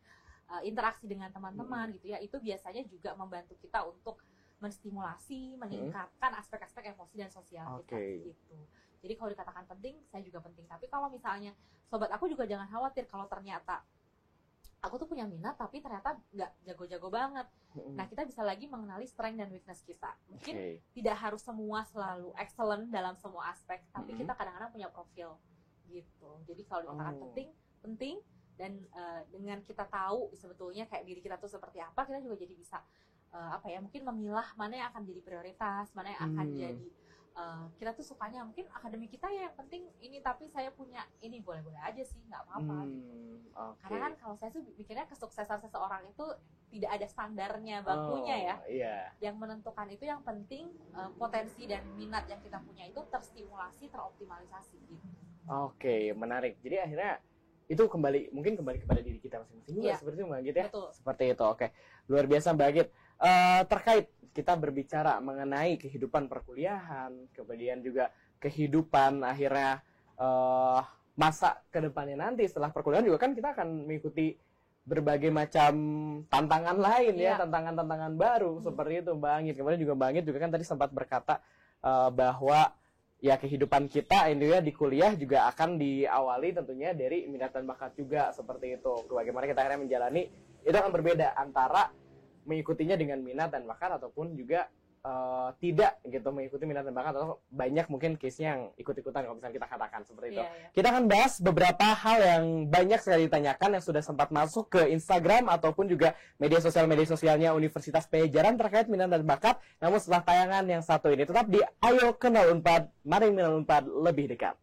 B: interaksi dengan teman-teman gitu ya, itu biasanya juga membantu kita untuk menstimulasi, meningkatkan aspek-aspek emosi dan sosial kita gitu. Jadi kalau dikatakan penting, saya juga penting. Tapi kalau misalnya sobat aku juga jangan khawatir kalau ternyata aku tuh punya minat tapi ternyata nggak jago-jago banget. Nah, kita bisa lagi mengenali strength dan weakness kita. Mungkin tidak harus semua selalu excellent dalam semua aspek, tapi kita kadang-kadang punya profil gitu. Jadi kalau dikatakan penting dan dengan kita tahu sebetulnya kayak diri kita tuh seperti apa, kita juga jadi bisa mungkin memilah mana yang akan jadi prioritas, mana yang akan jadi kita tuh sukanya mungkin akademik kita ya yang penting ini, tapi saya punya ini, boleh-boleh aja sih, nggak apa-apa gitu. Karena kan kalau saya tuh pikirnya kesuksesan seseorang itu tidak ada standarnya, bakunya ya. Yang menentukan itu yang penting potensi dan minat yang kita punya itu terstimulasi, teroptimalisasi gitu.
A: Oke, menarik. Jadi akhirnya itu mungkin kembali kepada diri kita masing-masing juga, seperti itu Mbak Anggit ya.
B: Betul.
A: Seperti itu. Oke, luar biasa Mbak Anggit. Terkait kita berbicara mengenai kehidupan perkuliahan, kemudian juga kehidupan akhirnya masa kedepannya nanti setelah perkuliahan juga kan kita akan mengikuti berbagai macam tantangan lain ya, tantangan-tantangan baru seperti itu Mbak Anggit. Kemudian juga Mbak Anggit juga kan tadi sempat berkata bahwa ya kehidupan kita ini ya di kuliah juga akan diawali tentunya dari minat dan bakat juga seperti itu. Bagaimana kita akhirnya menjalani itu akan berbeda antara mengikutinya dengan minat dan bakat ataupun juga tidak gitu mengikuti minat dan bakat, atau banyak mungkin case-nya yang ikut-ikutan kalau misalnya kita katakan seperti itu. Kita akan bahas beberapa hal yang banyak sekali ditanyakan yang sudah sempat masuk ke Instagram ataupun juga media sosialnya Universitas Pajajaran terkait minat dan bakat. Namun setelah tayangan yang satu ini, tetap di Ayo Kenal Unpad, mari mengenal Unpad lebih dekat.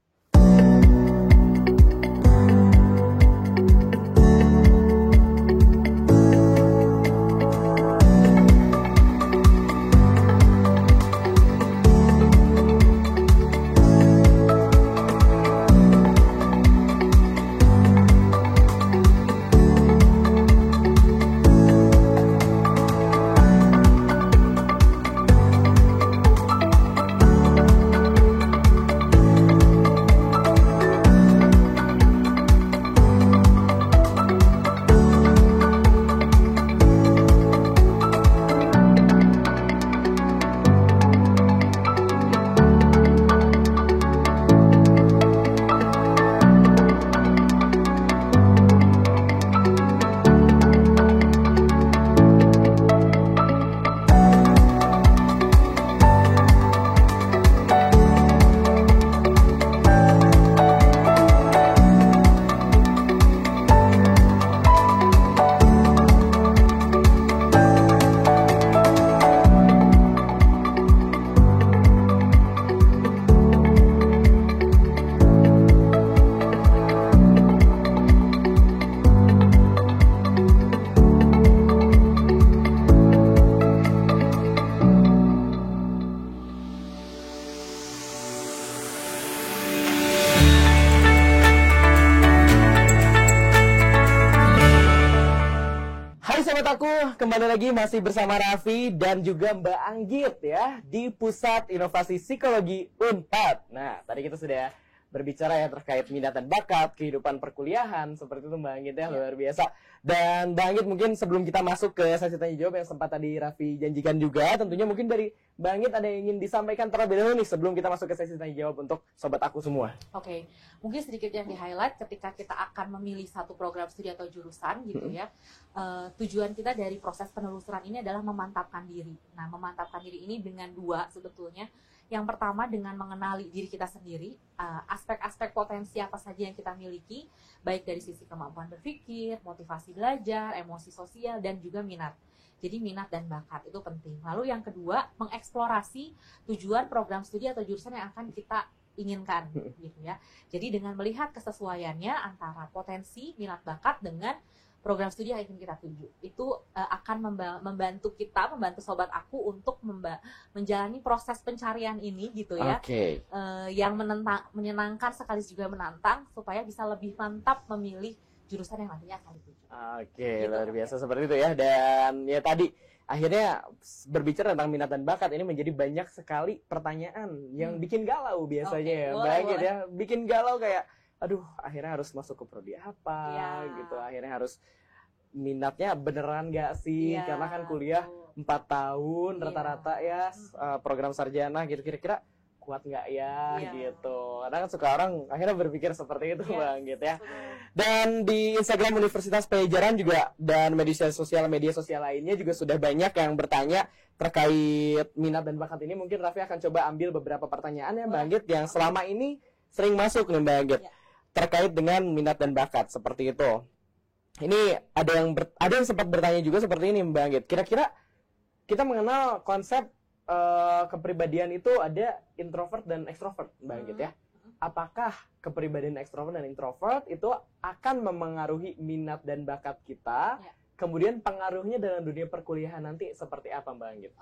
A: Kembali lagi masih bersama Raffi dan juga Mbak Anggit ya di Pusat Inovasi Psikologi Unpad. Nah, tadi kita sudah berbicara ya terkait minat dan bakat, kehidupan perkuliahan, seperti itu Mbak Anggit ya, luar biasa. Dan Mbak Anggit mungkin sebelum kita masuk ke sesi tanya jawab yang sempat tadi Raffi janjikan juga, tentunya mungkin dari Mbak Anggit ada yang ingin disampaikan terlebih dahulu nih sebelum kita masuk ke sesi tanya jawab untuk sobat aku semua.
B: Oke, mungkin sedikit yang di-highlight ketika kita akan memilih satu program studi atau jurusan gitu ya. Tujuan kita dari proses penelusuran ini adalah memantapkan diri. Nah, memantapkan diri ini dengan dua sebetulnya. Yang pertama dengan mengenali diri kita sendiri, aspek-aspek potensi apa saja yang kita miliki, baik dari sisi kemampuan berpikir, motivasi belajar, emosi sosial, dan juga minat. Jadi minat dan bakat itu penting. Lalu yang kedua, mengeksplorasi tujuan program studi atau jurusan yang akan kita inginkan gitu ya. Jadi dengan melihat kesesuaiannya antara potensi, minat, bakat dengan program studi yang ingin kita tuju, itu akan membantu kita, membantu sobat aku untuk menjalani proses pencarian ini gitu ya. Yang menyenangkan sekaligus juga menantang supaya bisa lebih mantap memilih jurusan yang nantinya akan dituju.
A: Gitu, luar biasa seperti itu ya. Dan ya tadi akhirnya berbicara tentang minat dan bakat ini menjadi banyak sekali pertanyaan yang bikin galau biasanya ya Mbak Anggit ya. Bikin galau kayak aduh akhirnya harus masuk ke prodi apa gitu. Akhirnya harus minatnya beneran gak sih? Karena kan kuliah 4 tahun rata-rata ya program sarjana gitu. Kira-kira kuat nggak ya gitu. Karena kan suka orang akhirnya berpikir seperti itu Bang gitu ya. Dan di Instagram Universitas Pajajaran juga dan media sosial lainnya juga sudah banyak yang bertanya terkait minat dan bakat ini. Mungkin Raffi akan coba ambil beberapa pertanyaan ya Mbak Anggit yang selama ini sering masuk nih Mbak Anggit terkait dengan minat dan bakat seperti itu. Ini ada yang sempat bertanya juga seperti ini Mbak Anggit. Kira-kira kita mengenal konsep kepribadian itu ada introvert dan extrovert Mbak Anggit ya. Apakah kepribadian extrovert dan introvert itu akan memengaruhi minat dan bakat kita? Kemudian pengaruhnya dalam dunia perkuliahan nanti seperti apa Mbak Anggit?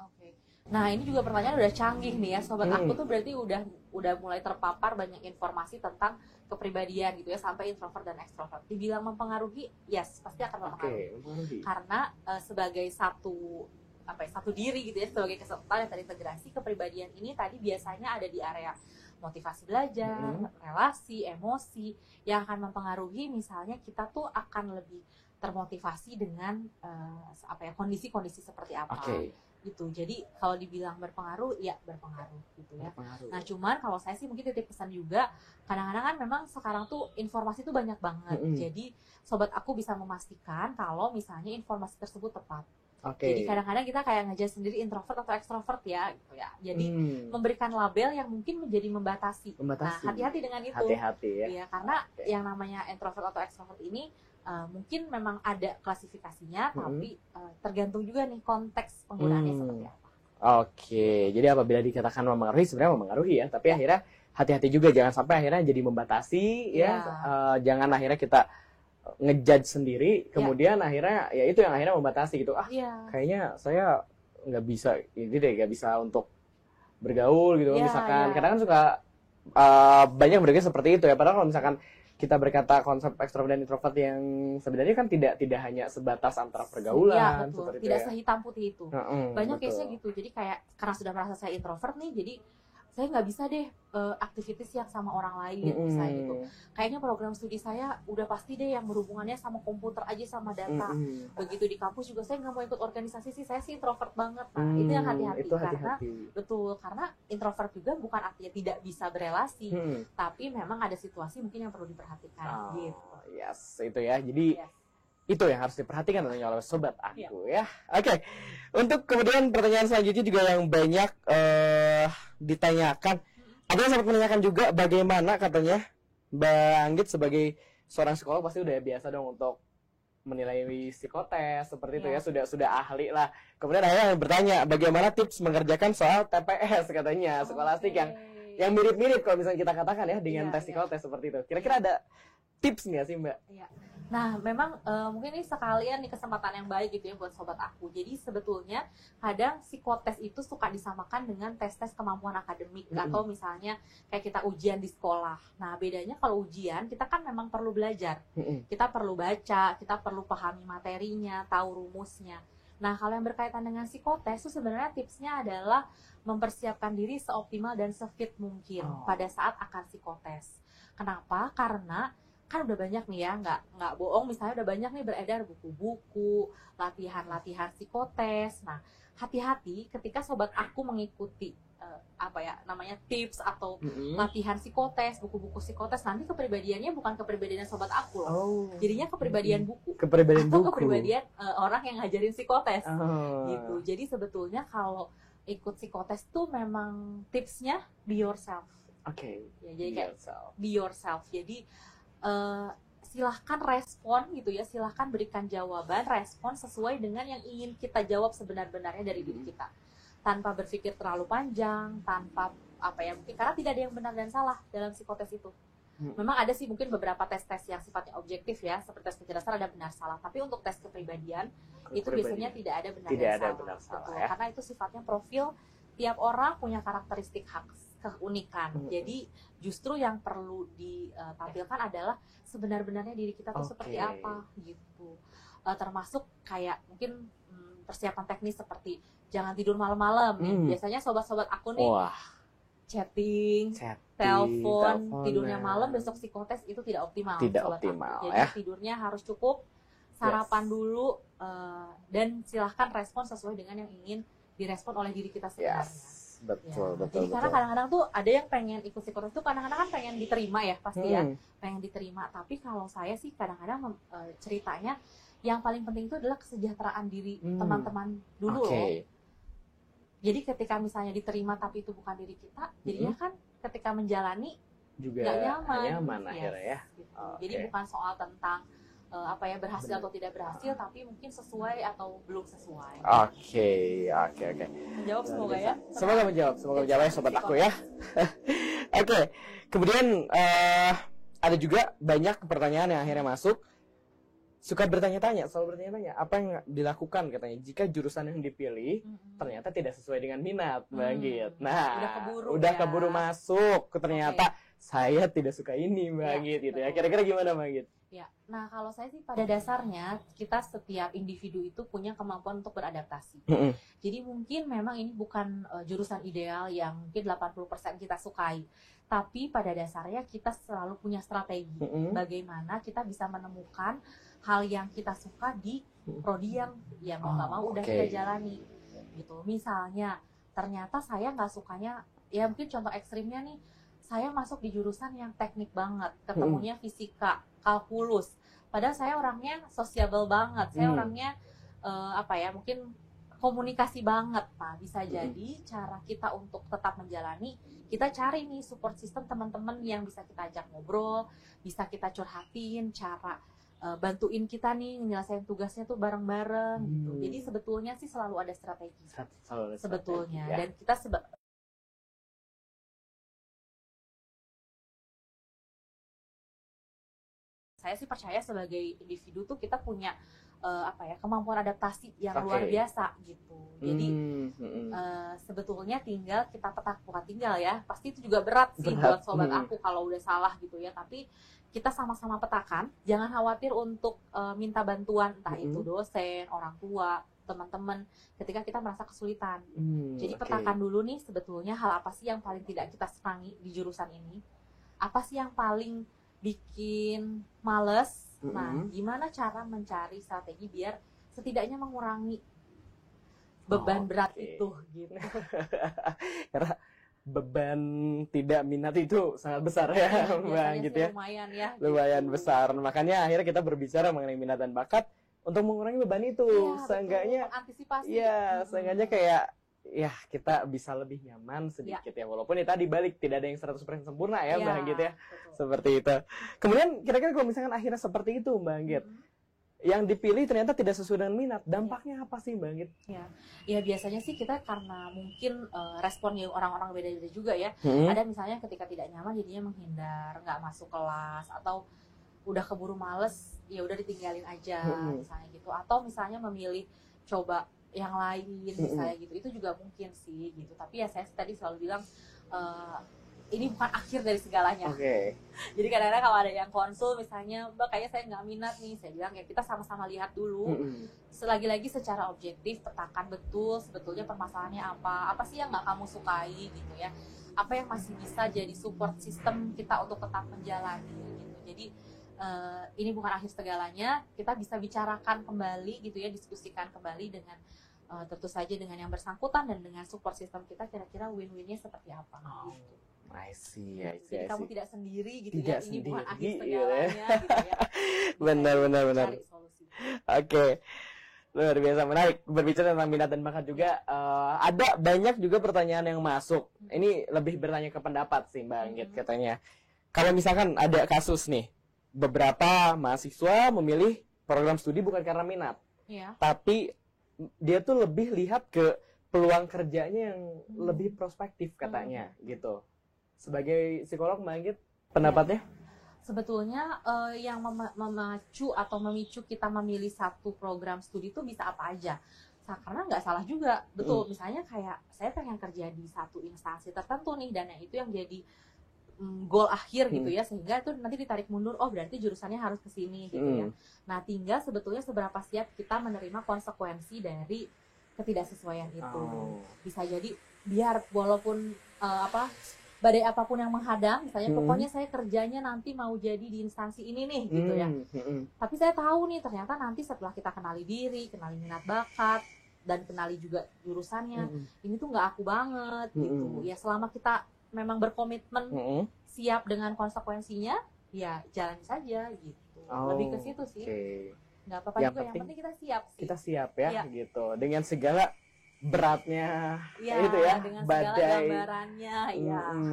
B: Nah ini juga pertanyaan udah canggih nih ya sobat aku tuh berarti udah mulai terpapar banyak informasi tentang kepribadian gitu ya sampai introvert dan extrovert. Dibilang mempengaruhi, yes pasti akan mempengaruhi. Karena sebagai satu diri gitu ya, sebagai keserta yang terintegrasi, kepribadian ini tadi biasanya ada di area motivasi belajar, relasi, emosi yang akan mempengaruhi. Misalnya kita tuh akan lebih termotivasi dengan kondisi-kondisi seperti apa gitu. Jadi kalau dibilang berpengaruh, ya berpengaruh gitu ya. Nah cuman kalau saya sih mungkin titip pesan juga, kadang-kadang kan memang sekarang tuh informasi tuh banyak banget. Jadi sobat aku bisa memastikan kalau misalnya informasi tersebut tepat. Jadi kadang-kadang kita kayak ngejudge sendiri introvert atau extrovert ya gitu ya. Jadi memberikan label yang mungkin menjadi membatasi. Nah, hati-hati dengan itu.
A: Hati-hati ya.
B: Iya, karena yang namanya introvert atau extrovert ini mungkin memang ada klasifikasinya, tapi tergantung juga nih konteks penggunaannya seperti apa.
A: Jadi apabila dikatakan mempengaruhi, sebenarnya mempengaruhi ya. Tapi akhirnya hati-hati juga, jangan sampai akhirnya jadi membatasi ya. Jangan akhirnya kita ngejudge sendiri, kemudian akhirnya ya itu yang akhirnya membatasi gitu. Kayaknya saya nggak bisa untuk bergaul gitu misalkan. Kadang kan suka banyak berpikir seperti itu ya. Padahal kalau misalkan kita berkata konsep ekstrovert dan introvert yang sebenarnya kan tidak hanya sebatas antara pergaulan seperti
B: tidak
A: itu ya.
B: Sehitam putih itu. Banyak case-nya gitu. Jadi kayak karena sudah merasa saya introvert nih, jadi saya nggak bisa deh aktivitas yang sama orang lain misalnya gitu. Kayaknya program studi saya udah pasti deh yang berhubungannya sama komputer aja, sama data. Begitu di kampus juga saya nggak mau ikut organisasi sih, saya sih introvert banget. Nah itu yang hati-hati karena betul, karena introvert juga bukan artinya tidak bisa berelasi, tapi memang ada situasi mungkin yang perlu diperhatikan gitu.
A: Yes, itu ya. Jadi itu yang harus diperhatikan tentunya oleh sobat aku ya. Untuk kemudian pertanyaan selanjutnya juga yang banyak ditanyakan. Ada yang sempat menanyakan juga bagaimana katanya Mbak Anggit sebagai seorang psikolog pasti udah biasa dong untuk menilai psikotes seperti itu ya, sudah ahli lah. Kemudian ada yang bertanya bagaimana tips mengerjakan soal TPS katanya, skolastik yang mirip-mirip kalau misalnya kita katakan ya dengan tes psikotes seperti itu. Kira-kira ada tips nggak sih Mbak?
B: Nah, memang mungkin ini sekalian nih kesempatan yang baik gitu ya buat sobat aku. Jadi sebetulnya kadang psikotes itu suka disamakan dengan tes-tes kemampuan akademik atau misalnya kayak kita ujian di sekolah. Nah, bedanya kalau ujian kita kan memang perlu belajar. Kita perlu baca, kita perlu pahami materinya, tahu rumusnya. Nah, kalau yang berkaitan dengan psikotes itu sebenarnya tipsnya adalah mempersiapkan diri seoptimal dan sefit mungkin pada saat akan psikotes. Kenapa? Karena kan udah banyak nih ya, nggak bohong, misalnya udah banyak nih beredar buku-buku, latihan-latihan psikotes. Nah, hati-hati ketika sobat aku mengikuti apa ya namanya tips atau latihan psikotes, buku-buku psikotes, nanti kepribadiannya bukan kepribadian sobat aku loh. Jadinya kepribadian buku.
A: Kepribadian
B: atau
A: buku.
B: kepribadian orang yang ngajarin psikotes. Gitu. Jadi sebetulnya kalau ikut psikotes tuh memang tipsnya be yourself.
A: Oke.
B: Ya, jadi kayak be yourself. Jadi silahkan respon gitu ya, silahkan berikan jawaban, respon sesuai dengan yang ingin kita jawab sebenar-benarnya dari diri kita, tanpa berpikir terlalu panjang, tanpa apa ya, mungkin karena tidak ada yang benar dan salah dalam psikotes itu. Memang ada sih mungkin beberapa tes-tes yang sifatnya objektif ya, seperti tes kecerdasan ada benar salah, tapi untuk tes kepribadian itu biasanya tidak ada benar dan salah. Betul, ya? Karena itu sifatnya profil, tiap orang punya karakteristik keunikan. Jadi justru yang perlu ditampilkan adalah sebenar-benarnya diri kita tuh seperti apa gitu. Termasuk kayak mungkin persiapan teknis seperti jangan tidur malam-malam. Biasanya sobat-sobat aku nih chatting, telepon, tidurnya malam, besok psikotes itu tidak optimal.
A: Tidak optimal.
B: Jadi tidurnya harus cukup, sarapan dulu, dan silahkan respon sesuai dengan yang ingin direspon oleh diri kita sebenarnya.
A: Betul.
B: Jadi karena kadang-kadang tuh ada yang pengen ikut psikotes tuh kadang-kadang kan pengen diterima ya pasti ya, pengen diterima. Tapi kalau saya sih kadang-kadang ceritanya yang paling penting itu adalah kesejahteraan diri teman-teman dulu loh. Jadi ketika misalnya diterima tapi itu bukan diri kita, jadinya kan ketika menjalani
A: juga
B: nggak
A: nyaman akhirnya ya.
B: Gitu. Jadi bukan soal tentang berhasil atau tidak berhasil, tapi mungkin sesuai atau belum sesuai.
A: Oke.
B: Menjawab semoga ya.
A: Semoga menjawab ya sobat aku ya. Oke. Kemudian ada juga banyak pertanyaan yang akhirnya masuk. Suka selalu bertanya-tanya apa yang dilakukan katanya jika jurusan yang dipilih ternyata tidak sesuai dengan minat, Mbak Git. Nah, udah keburu masuk, ternyata saya tidak suka ini, Mbak Git gitu ya. Kira-kira gimana, Mbak Git?
B: Ya, nah kalau saya sih pada dasarnya kita setiap individu itu punya kemampuan untuk beradaptasi. Jadi mungkin memang ini bukan jurusan ideal yang mungkin 80% kita sukai. Tapi pada dasarnya kita selalu punya strategi bagaimana kita bisa menemukan hal yang kita suka di prodi yang mau nggak mau udah kita jalani gitu. Misalnya ternyata saya nggak sukanya, ya mungkin contoh ekstrimnya nih, saya masuk di jurusan yang teknik banget, ketemunya fisika, kalkulus, padahal saya orangnya sociable banget, saya orangnya mungkin komunikasi banget. Nah, bisa jadi cara kita untuk tetap menjalani, kita cari nih support system teman-teman yang bisa kita ajak ngobrol, bisa kita curhatin, cara bantuin kita nih nyelesain tugasnya tuh bareng-bareng gitu. Jadi sebetulnya sih selalu ada strategi. Sebetulnya ya. Dan kita saya sih percaya sebagai individu tuh kita punya kemampuan adaptasi yang luar biasa gitu. Jadi sebetulnya tinggal kita bukan tinggal ya, pasti itu juga berat sih buat sobat aku kalau udah salah gitu ya. Tapi kita sama-sama petakan, jangan khawatir untuk minta bantuan entah itu dosen, orang tua, teman-teman ketika kita merasa kesulitan. Jadi petakan dulu nih sebetulnya hal apa sih yang paling tidak kita senangi di jurusan ini, apa sih yang paling bikin males. Nah, gimana cara mencari strategi biar setidaknya mengurangi beban berat itu gitu.
A: Karena beban tidak minat itu sangat besar ya, Mbak gitu ya. Lumayan besar. Makanya akhirnya kita berbicara mengenai minat dan bakat untuk mengurangi beban itu. Seenggaknya antisipasi. Iya, seenggaknya kayak ya kita bisa lebih nyaman sedikit ya. Walaupun ya tadi balik tidak ada yang 100% sempurna ya, Mbak gitu ya. Betul. Seperti itu. Kemudian kira-kira kalau misalkan akhirnya seperti itu, Mbak Git, yang dipilih ternyata tidak sesuai dengan minat, dampaknya apa sih, Mbak Git?
B: Ya biasanya sih kita karena mungkin responnya orang-orang beda-beda juga ya. Ada misalnya ketika tidak nyaman jadinya menghindar, nggak masuk kelas, atau udah keburu males, ya udah ditinggalin aja misalnya gitu. Atau misalnya memilih coba yang lain misalnya gitu, itu juga mungkin sih gitu. Tapi ya saya tadi selalu bilang ini bukan akhir dari segalanya. Jadi kadang-kadang kalau ada yang konsul misalnya, Mbak kayaknya saya nggak minat nih, saya bilang ya kita sama-sama lihat dulu. Selagi-lagi secara objektif petakan betul sebetulnya permasalahannya apa sih yang nggak kamu sukai gitu ya, apa yang masih bisa jadi support system kita untuk tetap menjalani gitu. Jadi ini bukan akhir segalanya, kita bisa bicarakan kembali gitu ya, diskusikan kembali dengan tentu saja dengan yang bersangkutan dan dengan support system kita, kira-kira win-winnya seperti apa gitu.
A: I see.
B: Jadi kamu tidak sendiri gitu
A: tidak
B: ya,
A: sendiri,
B: ini bukan akhir segalanya gitu ya.
A: Benar.
B: Cari solusi.
A: Oke. Luar biasa menarik. Berbicara tentang minat dan bakat juga, ada banyak juga pertanyaan yang masuk. Ini lebih bertanya ke pendapat sih Mbak Anggit katanya. Kalau misalkan ada kasus nih, beberapa mahasiswa memilih program studi bukan karena minat, tapi dia tuh lebih lihat ke peluang kerjanya yang lebih prospektif katanya gitu. Sebagai psikolog Mbak Anggit, pendapatnya?
B: Sebetulnya yang memacu atau memicu kita memilih satu program studi itu bisa apa aja. Karena nggak salah juga, betul. Misalnya kayak saya pengen kerja di satu instansi tertentu nih, dan itu yang jadi goal akhir gitu ya, sehingga itu nanti ditarik mundur, oh berarti jurusannya harus ke sini gitu ya. Nah, tinggal sebetulnya seberapa siap kita menerima konsekuensi dari ketidaksesuaian itu. Bisa jadi biar walaupun badai apapun yang menghadang, misalnya pokoknya saya kerjanya nanti mau jadi di instansi ini nih gitu ya. Tapi saya tahu nih ternyata nanti setelah kita kenali diri, kenali minat bakat, dan kenali juga jurusannya, ini tuh nggak aku banget gitu. Ya selama kita memang berkomitmen, siap dengan konsekuensinya, ya jalani saja gitu. Lebih ke situ sih. Nggak apa-apa juga, yang penting kita siap sih.
A: Kita siap ya gitu. Dengan segala beratnya itu ya,
B: dengan
A: badai,
B: segala gambarannya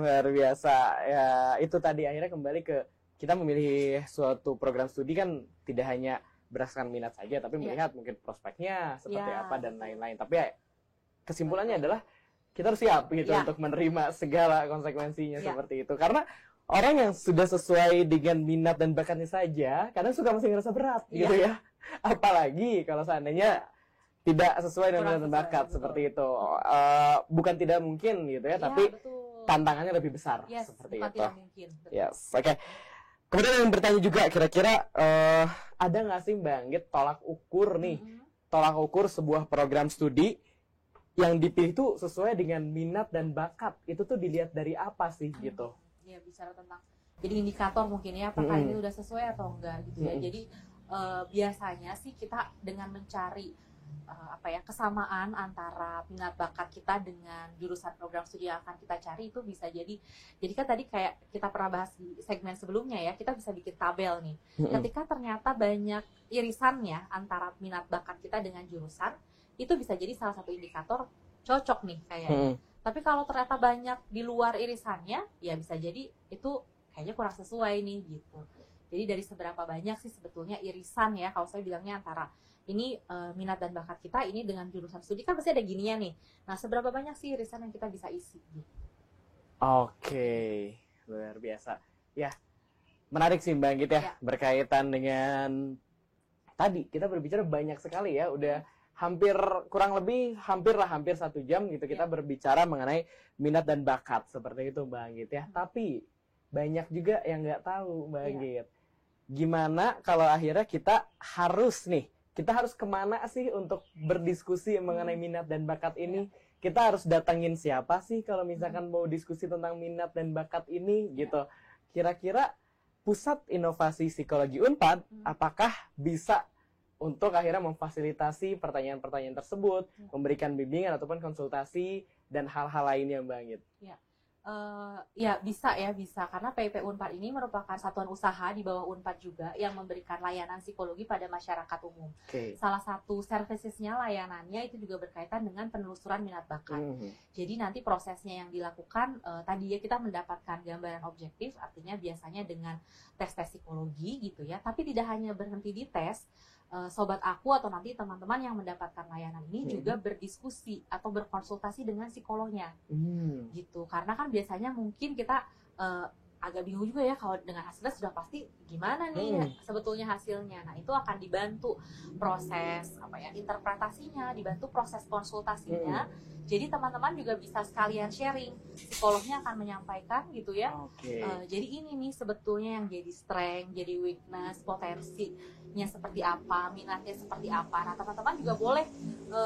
A: luar biasa ya. Itu tadi akhirnya kembali ke kita memilih suatu program studi kan tidak hanya berdasarkan minat saja, tapi melihat mungkin prospeknya seperti apa dan lain-lain. Tapi ya kesimpulannya adalah kita harus siap gitu untuk menerima segala konsekuensinya seperti itu. Karena orang yang sudah sesuai dengan minat dan bakatnya saja kadang suka masih ngerasa berat gitu ya. Apalagi kalau seandainya tidak sesuai dengan minat dan bakat, seperti itu. Bukan tidak mungkin gitu ya, tapi tantangannya lebih besar seperti itu.
B: Tidak mungkin.
A: Oke. Kemudian yang bertanya juga, kira-kira ada nggak sih Mbak Anggit tolak ukur nih, tolak ukur sebuah program studi yang dipilih itu sesuai dengan minat dan bakat, itu tuh dilihat dari apa sih gitu?
B: Ya, bicara tentang jadi indikator mungkin ya, apakah ini udah sesuai atau enggak gitu ya. Jadi biasanya sih kita dengan mencari kesamaan antara minat bakat kita dengan jurusan program studi yang akan kita cari, itu bisa jadi kan tadi kayak kita pernah bahas di segmen sebelumnya ya, kita bisa bikin tabel nih. Ketika ternyata banyak irisannya antara minat bakat kita dengan jurusan, itu bisa jadi salah satu indikator cocok nih kayaknya. Tapi kalau ternyata banyak di luar irisannya, ya bisa jadi itu kayaknya kurang sesuai nih gitu. Jadi dari seberapa banyak sih sebetulnya irisan ya, kalau saya bilangnya antara ini minat dan bakat kita ini dengan jurusan studi kan pasti ada gininya nih. Nah, seberapa banyak sih irisan yang kita bisa isi gitu.
A: Oke, luar biasa. Ya, menarik sih Mbak Anggit ya, berkaitan dengan tadi kita berbicara banyak sekali ya, udah hampir 1 jam gitu kita berbicara mengenai minat dan bakat seperti itu Mbak Anggit ya. Tapi banyak juga yang nggak tahu Mbak Anggit. Gimana kalau akhirnya kita harus kemana sih untuk berdiskusi mengenai minat dan bakat ini? Kita harus datangin siapa sih kalau misalkan mau diskusi tentang minat dan bakat ini gitu? Kira-kira Pusat Inovasi Psikologi Unpad apakah bisa untuk akhirnya memfasilitasi pertanyaan-pertanyaan tersebut, memberikan bimbingan ataupun konsultasi dan hal-hal lainnya Mbak Anggit?
B: Bisa karena PIP Unpad ini merupakan satuan usaha di bawah Unpad juga yang memberikan layanan psikologi pada masyarakat umum. Salah satu servicesnya, layanannya itu juga berkaitan dengan penelusuran minat bakat. Jadi nanti prosesnya yang dilakukan tadi ya, kita mendapatkan gambaran objektif, artinya biasanya dengan tes psikologi gitu ya. Tapi tidak hanya berhenti di tes, sobat aku atau nanti teman-teman yang mendapatkan layanan ini juga berdiskusi atau berkonsultasi dengan psikolognya gitu. Karena kan biasanya mungkin kita agak bingung juga ya kalau dengan hasilnya sudah pasti gimana nih sebetulnya hasilnya. Nah, itu akan dibantu proses interpretasinya, dibantu proses konsultasinya. Jadi teman-teman juga bisa sekalian sharing, psikolognya akan menyampaikan gitu ya. Jadi ini nih sebetulnya yang jadi strength, jadi weakness, potensinya seperti apa, minatnya seperti apa. Nah, teman-teman juga boleh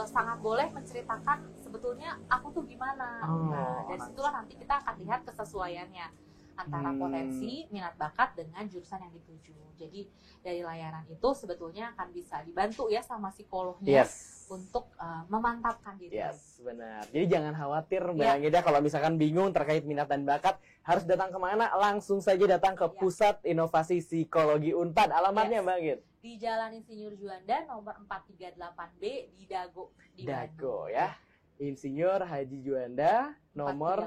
B: sangat boleh menceritakan sebetulnya aku tuh gimana. Nah, dari situlah nanti kita akan lihat kesesuaiannya antara potensi, minat bakat dengan jurusan yang dituju. Jadi dari layanan itu sebetulnya akan bisa dibantu ya sama psikolognya untuk memantapkan diri.
A: Benar. Jadi jangan khawatir Mbak Angida kalau misalkan bingung terkait minat dan bakat, harus datang kemana? Langsung saja datang ke Pusat Inovasi Psikologi Unpad. Alamatnya Mbak Angid?
B: Di Jalan Insinyur Juanda nomor 438B di Dago.
A: Dago ya. Insinyur Haji Juanda nomor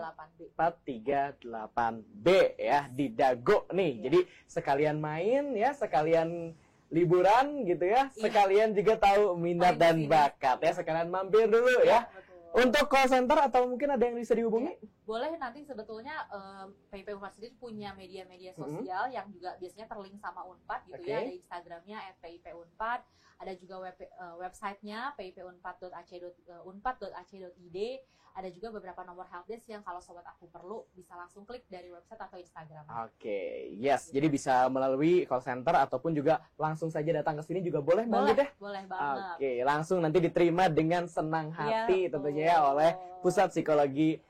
A: 438B ya di Dago nih. Jadi sekalian main ya, sekalian liburan gitu ya, sekalian juga tahu minat dan bakat ya, sekalian mampir dulu ya. Untuk call center atau mungkin ada yang bisa dihubungi?
B: Boleh, nanti sebetulnya PIP Unpad sendiri punya media-media sosial yang juga biasanya terlink sama Unpad gitu ya. Ada Instagramnya @pipunpad, ada juga websitenya pipunpad.ac.unpad.ac.id. Ada juga beberapa nomor helpdesk yang kalau sobat aku perlu bisa langsung klik dari website atau Instagram.
A: Jadi bisa melalui call center ataupun juga langsung saja datang ke sini juga boleh banget ya?
B: Boleh banget.
A: Langsung nanti diterima dengan senang hati tentunya ya oleh Pusat Psikologi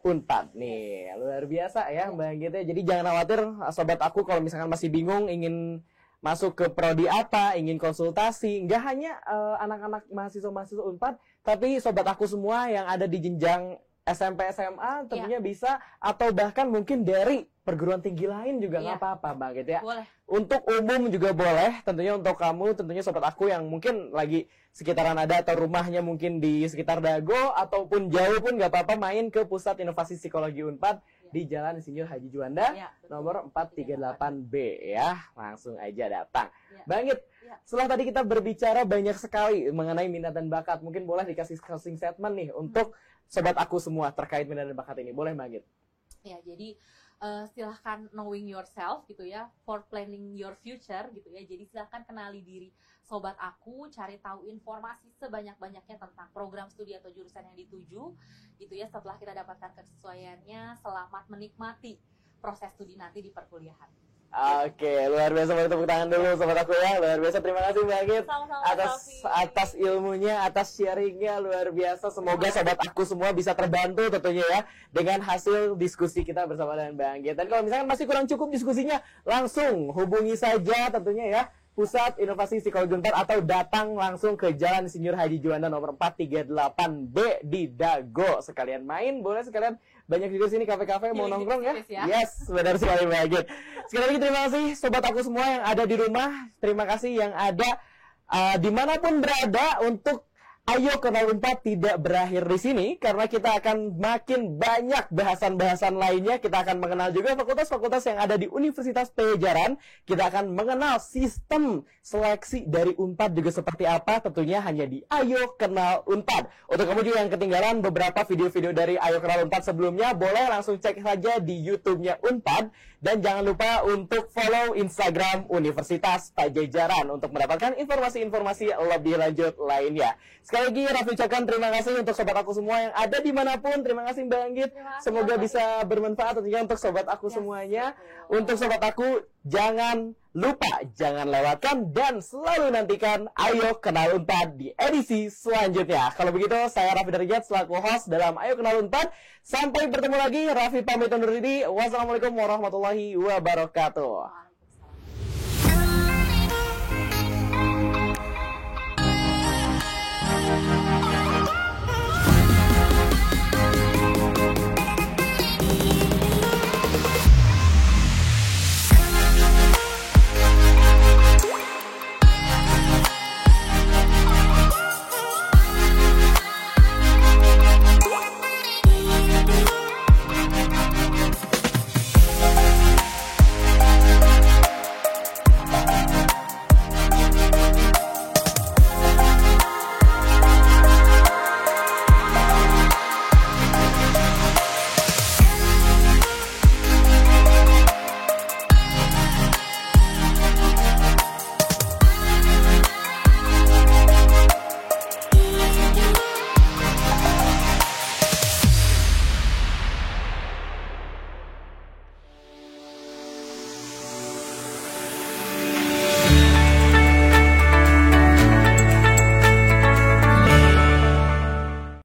A: Unpad nih. Luar biasa ya Mbak Anggit ya. Jadi jangan khawatir sobat aku kalau misalkan masih bingung ingin masuk ke prodi apa, ingin konsultasi, nggak hanya anak-anak mahasiswa-mahasiswa Unpad, tapi sobat aku semua yang ada di jenjang SMP, SMA tentunya bisa, atau bahkan mungkin dari perguruan tinggi lain juga nggak apa-apa Mbak gitu ya.
B: Boleh.
A: Untuk umum juga boleh, tentunya untuk kamu, tentunya sobat aku yang mungkin lagi sekitaran ada atau rumahnya mungkin di sekitar Dago ataupun jauh pun nggak apa-apa, main ke Pusat Inovasi Psikologi Unpad di Jalan Insinyur Haji Juanda nomor 438B ya. Langsung aja datang. Bangit, setelah tadi kita berbicara banyak sekali mengenai minat dan bakat, mungkin boleh dikasih closing statement nih untuk sobat aku semua terkait minat dan bakat ini. Boleh Bangit?
B: Ya, jadi silahkan knowing yourself gitu ya, for planning your future gitu ya. Jadi silahkan kenali diri sobat aku, cari tahu informasi sebanyak-banyaknya tentang program studi atau jurusan yang dituju gitu ya. Setelah kita dapatkan kesesuaiannya, selamat menikmati proses studi nanti di perkuliahan.
A: Luar biasa, boleh tepuk tangan dulu sobat aku ya. Luar biasa, terima kasih Mbak Anggit atas ilmunya, atas sharingnya, luar biasa. Semoga sobat aku semua bisa terbantu tentunya ya dengan hasil diskusi kita bersama dengan Mbak Anggit. Dan kalau misalkan masih kurang cukup diskusinya, langsung hubungi saja tentunya ya Pusat Inovasi Psikologi Unpad atau datang langsung ke Jalan Insinyur Haji Juanda nomor 438B di Dago. Sekalian main, boleh sekalian banyak juga sini kafe-kafe mau nongkrong ya. Yes, benar sekali Mbak Anggit. Sekali lagi terima kasih sobat aku semua yang ada di rumah. Terima kasih yang ada dimanapun berada untuk Ayo Kenal Unpad tidak berakhir di sini, karena kita akan makin banyak bahasan-bahasan lainnya. Kita akan mengenal juga fakultas-fakultas yang ada di Universitas Pajajaran. Kita akan mengenal sistem seleksi dari Unpad juga seperti apa, tentunya hanya di Ayo Kenal Unpad. Untuk kamu juga yang ketinggalan beberapa video-video dari Ayo Kenal Unpad sebelumnya, boleh langsung cek saja di YouTube-nya Unpad. Dan jangan lupa untuk follow Instagram Universitas Pajajaran untuk mendapatkan informasi-informasi lebih lanjut lainnya. Sekali lagi Raffi ucapkan terima kasih untuk sobat aku semua yang ada dimanapun. Terima kasih Mbak Anggit. Semoga bisa bermanfaat tentunya untuk sobat aku semuanya. Untuk sobat aku, jangan lupa, jangan lewatkan dan selalu nantikan Ayo Kenal Unpad di edisi selanjutnya. Kalau begitu, saya Raffi Darajat selaku host dalam Ayo Kenal Unpad. Sampai bertemu lagi, Raffi pamit undur diri. Wassalamualaikum warahmatullahi wabarakatuh.